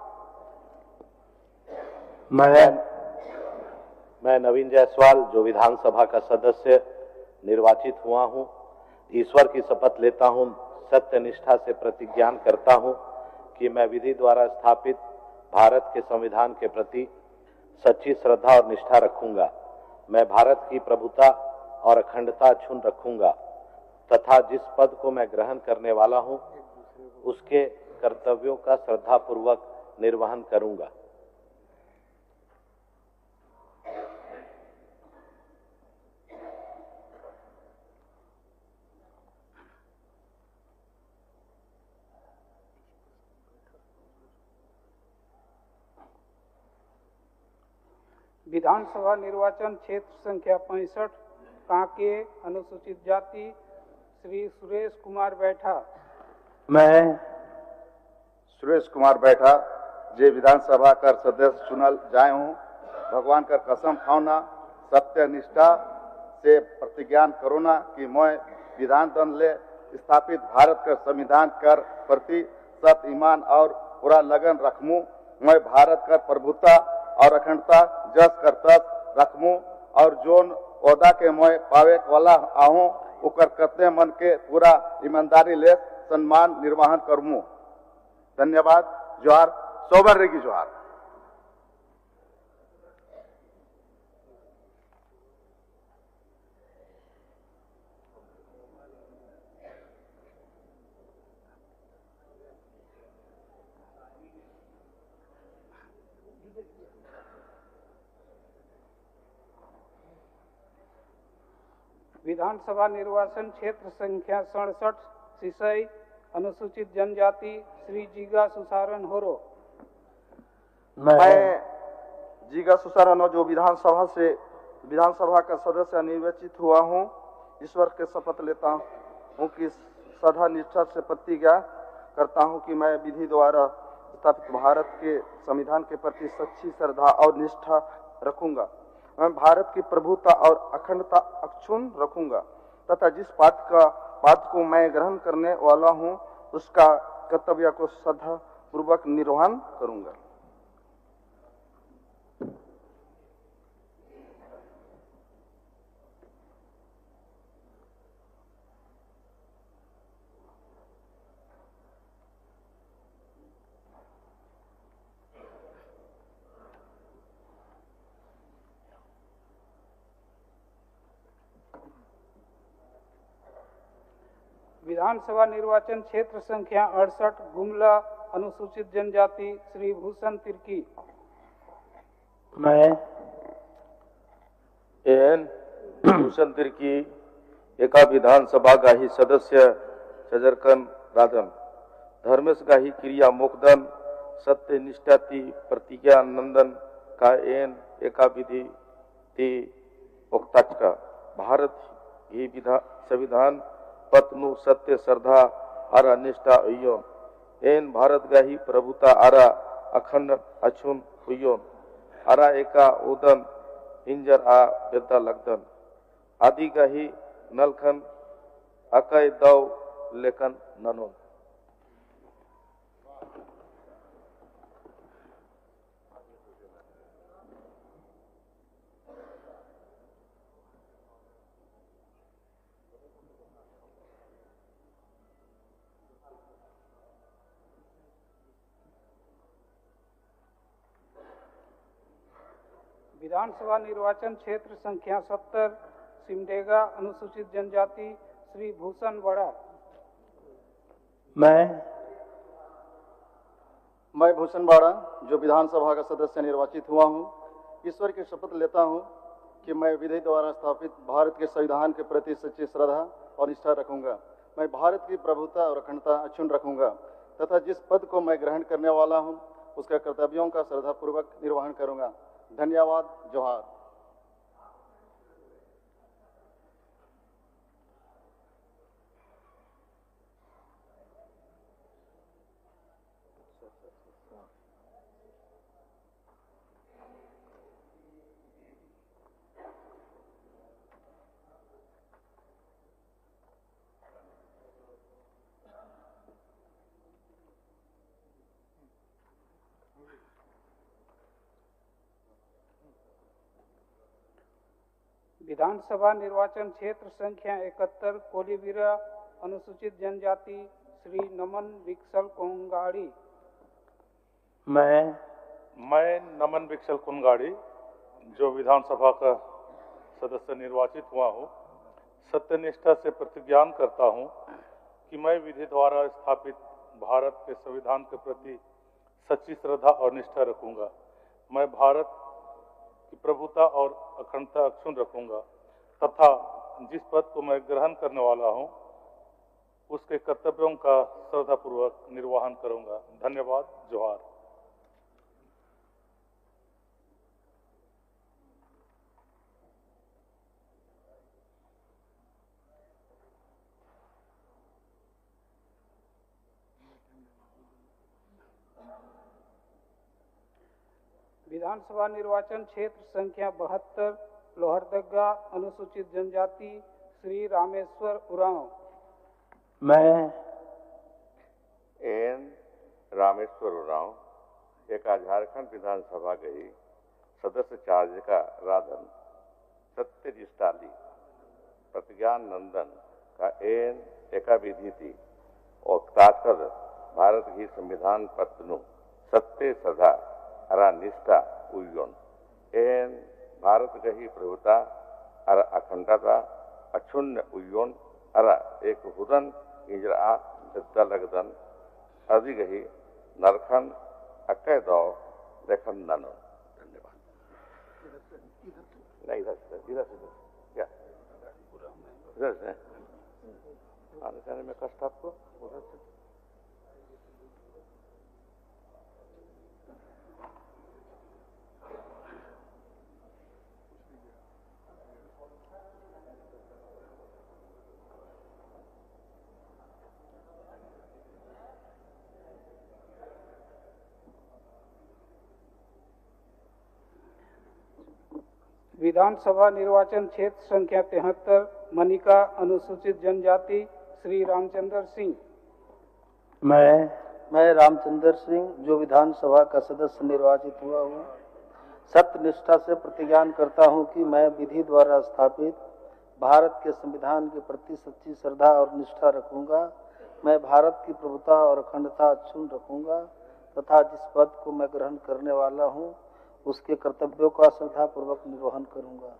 मैं नवीन जायसवाल जो विधानसभा का सदस्य निर्वाचित हुआ हूं, ईश्वर की शपथ लेता हूं, सत्य निष्ठा से प्रतिज्ञान करता हूं कि मैं विधि द्वारा स्थापित भारत के संविधान के प्रति सच्ची श्रद्धा और निष्ठा रखूंगा। मैं भारत की प्रभुता और अखंडता अक्षुण्ण रखूंगा तथा जिस पद को मैं ग्रहण करने वाला हूं, उसके कर्तव्यों का श्रद्धापूर्वक निर्वहन करूंगा। विधानसभा निर्वाचन क्षेत्र संख्या 65 कांके अनुसूचित जाति श्री सुरेश कुमार बैठा। मैं सुरेश कुमार बैठा जे विधानसभा का सदस्य चुनल जाए हूँ, भगवान का कसम खाऊना सत्य निष्ठा से प्रतिज्ञान करूना कि मैं विधान दल ले स्थापित भारत का संविधान कर प्रति सत ईमान और पूरा लगन रखमू। मैं भारत का प्रभुता और अखंडता जस करतस रखमू और जोन ओहदा के मैं पावे वाला आहूँ उकर कतने मन के पूरा ईमानदारी ले सम्मान निर्वहन करमू। धन्यवाद। जोहार। सोबर रेगी जोहार। विधानसभा निर्वाचन क्षेत्र संख्या 67 सिसई अनुसूचित जनजाति श्री जीगा सुसारन होरो। मैं जीगा सुसारन जो विधानसभा का सदस्य निर्वाचित हुआ हूँ, ईश्वर के शपथ लेता हूँ कि श्रद्धा निष्ठा से प्रतिज्ञा करता हूँ कि मैं विधि द्वारा स्थापित भारत के संविधान के प्रति सच्ची श्रद्धा और निष्ठा रखूंगा। मैं भारत की प्रभुता और अखंडता अक्षुण्ण रखूंगा तथा जिस बात को मैं ग्रहण करने वाला हूं, उसका कर्तव्य को श्रद्धा पूर्वक निर्वहन करूंगा। विधानसभा निर्वाचन क्षेत्र संख्या 68 गुमला अनुसूचित जनजाति श्री भूषण तिर्की। मैं भूषण तिर्की एका विधानसभा गाही सदस्य चजरकन राधन धर्मेश गाही क्रिया मोकदन सत्य निष्ठा ती प्रतिज्ञा नंदन का एन एका विधि ती ओक्ताचका भारत ही संविधान पत्नु सत्य श्रद्धा आरा निष्ठा उयोन एन भारत गाही प्रभुता आरा अखंड अछुन हुयोन आरा एका उदन इंजर आ बेदा लगदन आदि गाही नलखन अकय दव लेकन ननोन। विधानसभा निर्वाचन क्षेत्र संख्या 70 सिमडेगा अनुसूचित जनजाति श्री भूषण बड़ा। मैं भूषण बाड़ा जो विधानसभा का सदस्य निर्वाचित हुआ हूँ, ईश्वर की शपथ लेता हूँ कि मैं विधि द्वारा स्थापित भारत के संविधान के प्रति सच्ची श्रद्धा और निष्ठा रखूंगा। मैं भारत की प्रभुता और अखंडता अक्षुण्ण रखूंगा तथा जिस पद को मैं ग्रहण करने वाला हूँ उसके कर्तव्यों का श्रद्धापूर्वक निर्वहन करूंगा। धन्यवाद। जोहार। विधानसभा निर्वाचन क्षेत्र संख्या 71 कोलीबिरा अनुसूचित जनजाति श्री नमन विक्सल कोंगाड़ी। मैं नमन विक्सल कुनगाड़ी जो विधानसभा का सदस्य निर्वाचित हुआ हूँ, सत्यनिष्ठा से प्रतिज्ञान करता हूँ कि मैं विधि द्वारा स्थापित भारत के संविधान के प्रति सच्ची श्रद्धा और निष्ठा रखूंगा। मैं भारत की प्रभुता और अखंडता अक्षुण्ण रखूंगा तथा जिस पद को मैं ग्रहण करने वाला हूं उसके कर्तव्यों का श्रद्धापूर्वक निर्वहन करूंगा। धन्यवाद। जोहार। विधानसभा निर्वाचन क्षेत्र संख्या 72 लोहरदगा अनुसूचित जनजाति श्री रामेश्वर उरांव। मैं एन रामेश्वर उरांव एका झारखंड विधानसभा गई सदस्य चार्ज का राधन सत्य निष्ठाली प्रतिज्ञान नंदन का एन एका विधि थी और ताकर भारत की संविधान पत्नु सत्य सदा अरा निष्ठा उयोन एन भारत गही प्रभुता अर अखंडता अक्षुण्ण उयोन अरा एक हुदन इंजरा दद्दा लगदन आदि गही नरखन अकय दौ लेखन ननो। धन्यवाद। नहीं इधर से क्या इधर से आने जाने में कष्ट आपको उधर से। विधानसभा निर्वाचन क्षेत्र संख्या 73 मनिका अनुसूचित जनजाति श्री रामचंद्र सिंह। मैं रामचंद्र सिंह जो विधानसभा का सदस्य निर्वाचित हुआ हूँ, सत्य निष्ठा से प्रतिज्ञान करता हूँ कि मैं विधि द्वारा स्थापित भारत के संविधान के प्रति सच्ची श्रद्धा और निष्ठा रखूंगा। मैं भारत की प्रभुता और अखंडता अक्षुण्ण रखूंगा तथा जिस पद को मैं ग्रहण करने वाला हूँ उसके कर्तव्यों का श्रद्धापूर्वक निर्वहन करूंगा।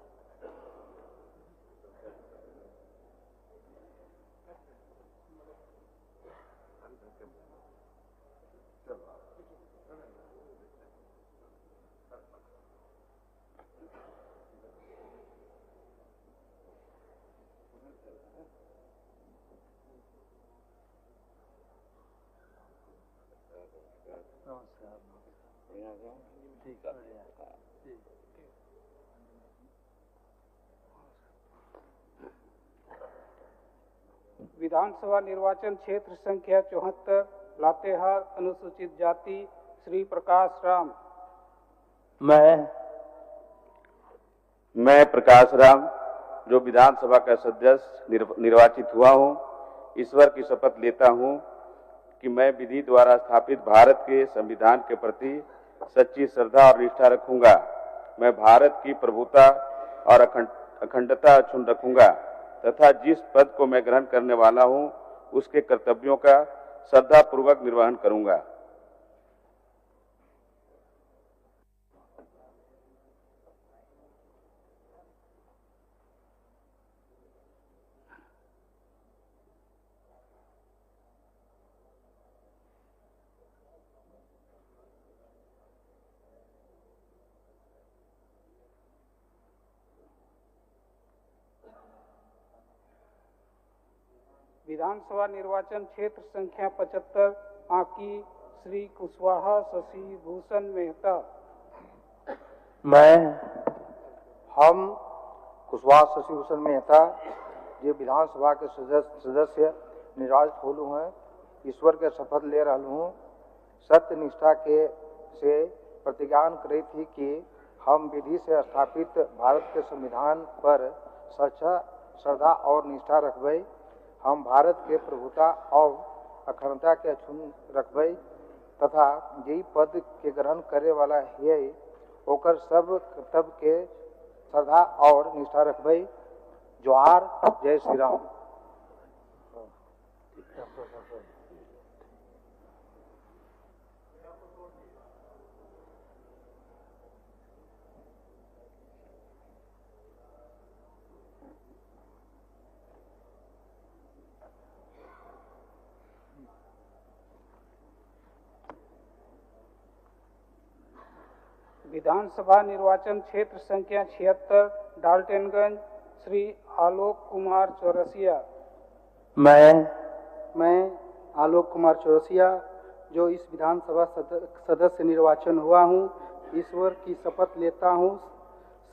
विधानसभा निर्वाचन क्षेत्र संख्या 74 लातेहार अनुसूचित जाति श्री प्रकाश राम। मैं प्रकाश राम जो विधानसभा का सदस्य निर्वाचित हुआ हूँ, ईश्वर की शपथ लेता हूँ कि मैं विधि द्वारा स्थापित भारत के संविधान के प्रति सच्ची श्रद्धा और निष्ठा रखूंगा। मैं भारत की प्रभुता और अखंडता अक्षुण्ण रखूंगा तथा जिस पद को मैं ग्रहण करने वाला हूँ उसके कर्तव्यों का श्रद्धापूर्वक निर्वहन करूंगा। विधानसभा निर्वाचन क्षेत्र संख्या 75 आंकी श्री कुशवाहा शशि भूषण मेहता। हम कुशवाहा शशि भूषण मेहता ये विधानसभा के सदस्य निर्वाचित होलू हैं, ईश्वर के शपथ ले रहा हूँ। सत्य निष्ठा से प्रतिज्ञान करी थी कि हम विधि से स्थापित भारत के संविधान पर सच्चा श्रद्धा और निष्ठा रखबै। हम भारत के प्रभुता और अखंडता के अक्षुण्ण रखबै तथा यही पद के ग्रहण करे वाला है ओकर सब कर्तव्य के श्रद्धा और निष्ठा रखबै। जोहार, जय श्री राम। विधानसभा निर्वाचन क्षेत्र संख्या 76 डाल्टनगंज श्री आलोक कुमार चौरसिया। मैं आलोक कुमार चौरसिया जो इस विधानसभा सदस्य निर्वाचन हुआ हूँ, ईश्वर की शपथ लेता हूँ,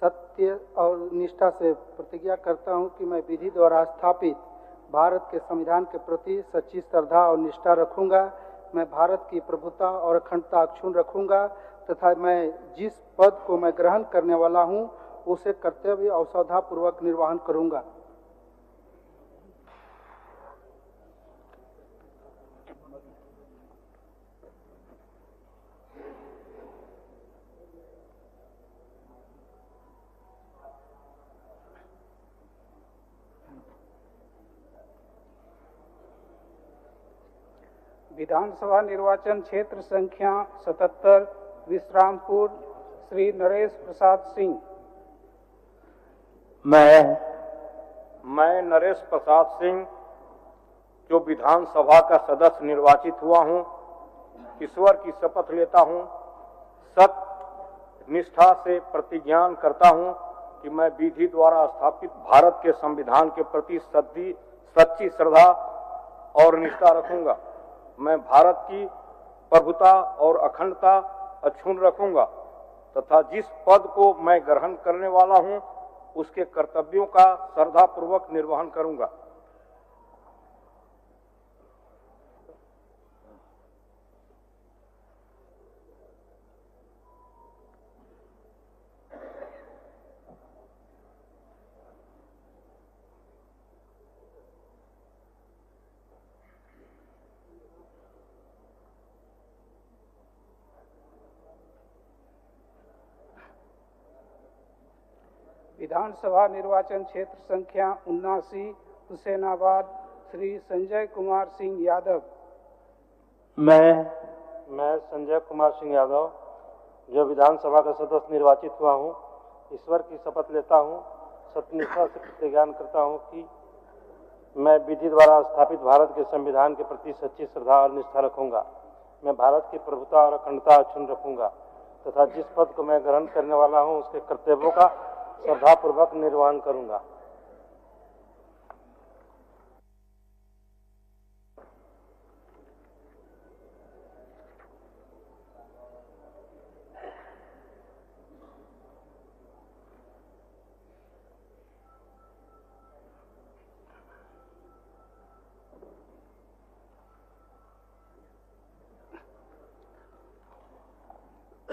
सत्य और निष्ठा से प्रतिज्ञा करता हूँ कि मैं विधि द्वारा स्थापित भारत के संविधान के प्रति सच्ची श्रद्धा और निष्ठा रखूंगा। मैं भारत की प्रभुता और अखंडता अक्षुण्ण रखूंगा तथा मैं जिस पद को मैं ग्रहण करने वाला हूँ उसे कर्तव्य और श्रद्धापूर्वक निर्वहन करूंगा। विधानसभा निर्वाचन क्षेत्र संख्या 77 विश्रामपुर श्री नरेश प्रसाद सिंह। मैं नरेश प्रसाद सिंह जो विधानसभा का सदस्य निर्वाचित हुआ हूँ, ईश्वर की शपथ लेता हूँ, सत्य निष्ठा से प्रतिज्ञान करता हूँ कि मैं विधि द्वारा स्थापित भारत के संविधान के प्रति सच्ची श्रद्धा और निष्ठा रखूंगा। मैं भारत की प्रभुता और अखंडता अक्षुण्ण रखूंगा तथा जिस पद को मैं ग्रहण करने वाला हूं उसके कर्तव्यों का श्रद्धापूर्वक निर्वहन करूंगा। विधानसभा निर्वाचन क्षेत्र संख्या 79 हुसैनाबाद श्री संजय कुमार सिंह यादव। मैं संजय कुमार सिंह यादव जो विधानसभा का सदस्य निर्वाचित हुआ हूँ, ईश्वर की शपथ लेता हूँ, सत्यनिष्ठा से प्रतिज्ञान करता हूँ कि मैं विधि द्वारा स्थापित भारत के संविधान के प्रति सच्ची श्रद्धा और निष्ठा रखूंगा। मैं भारत की प्रभुता और अखंडता अक्षुण्ण रखूंगा तथा जिस पद को मैं ग्रहण करने वाला हूँ उसके कर्तव्यों का श्रद्धापूर्वक निर्वहन करूंगा।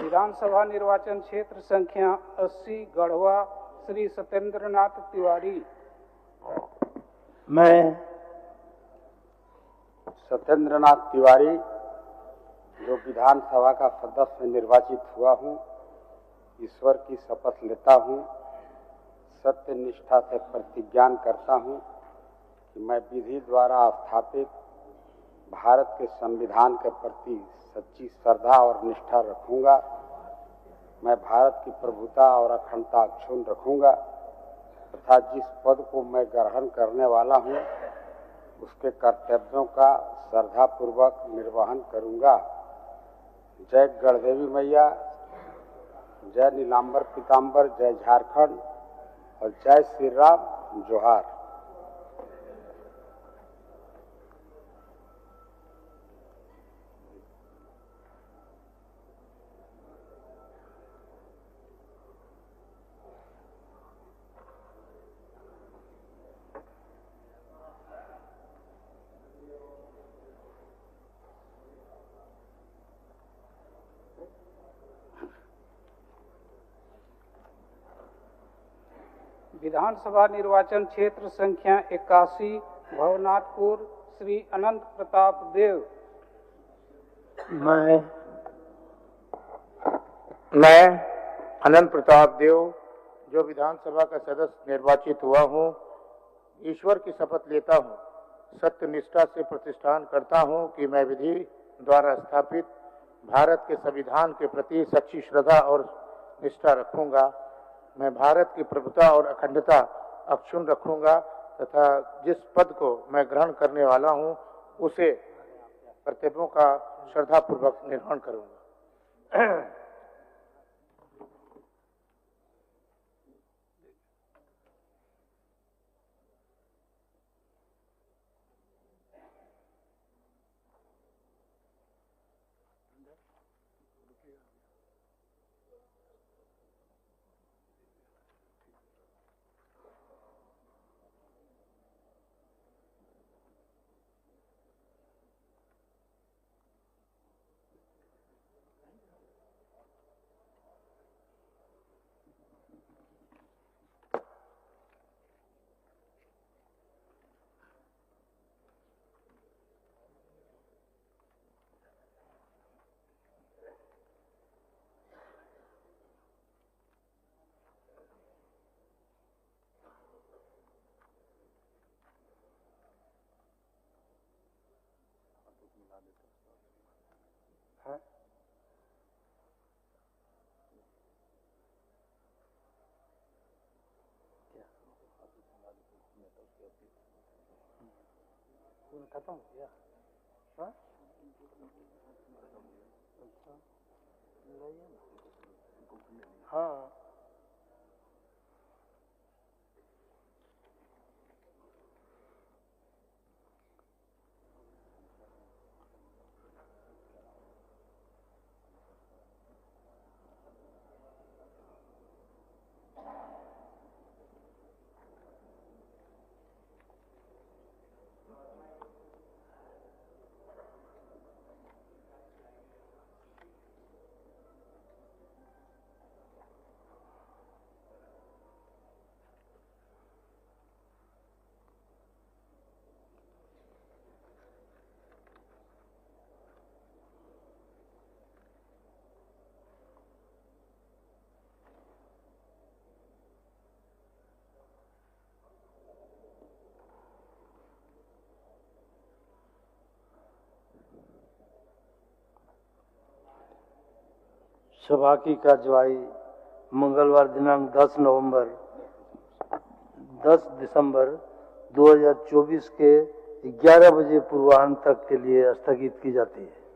विधानसभा निर्वाचन क्षेत्र संख्या 80 गढ़वा श्री सत्येंद्र नाथ तिवारी। मैं सत्येंद्र नाथ तिवारी जो विधानसभा का सदस्य निर्वाचित हुआ हूँ, ईश्वर की शपथ लेता हूँ, सत्य निष्ठा से प्रतिज्ञान करता हूँ कि मैं विधि द्वारा स्थापित भारत के संविधान के प्रति सच्ची श्रद्धा और निष्ठा रखूंगा। मैं भारत की प्रभुता और अखंडता अक्षुण्ण रखूंगा तथा जिस पद को मैं ग्रहण करने वाला हूँ उसके कर्तव्यों का श्रद्धापूर्वक निर्वहन करूंगा। जय गढ़देवी मैया, जय नीलांबर पीताम्बर, जय झारखंड और जय श्री राम। जोहार। विधानसभा निर्वाचन क्षेत्र संख्या 81 भवनाथपुर श्री अनंत प्रताप देव। मैं अनंत प्रताप देव जो विधानसभा का सदस्य निर्वाचित हुआ हूँ, ईश्वर की शपथ लेता हूँ, सत्य निष्ठा से प्रतिष्ठान करता हूँ कि मैं विधि द्वारा स्थापित भारत के संविधान के प्रति सच्ची श्रद्धा और निष्ठा रखूंगा। मैं भारत की प्रभुता और अखंडता अक्षुण्ण रखूंगा तथा जिस पद को मैं ग्रहण करने वाला हूं उसे कर्तव्यों का श्रद्धापूर्वक निर्वहन करूंगा। खत्म हो गया। हाँ? हाँ सभा की कार्यवाही मंगलवार दिनांक 10 दिसंबर 2024 के 11 बजे पूर्वाह्न तक के लिए स्थगित की जाती है।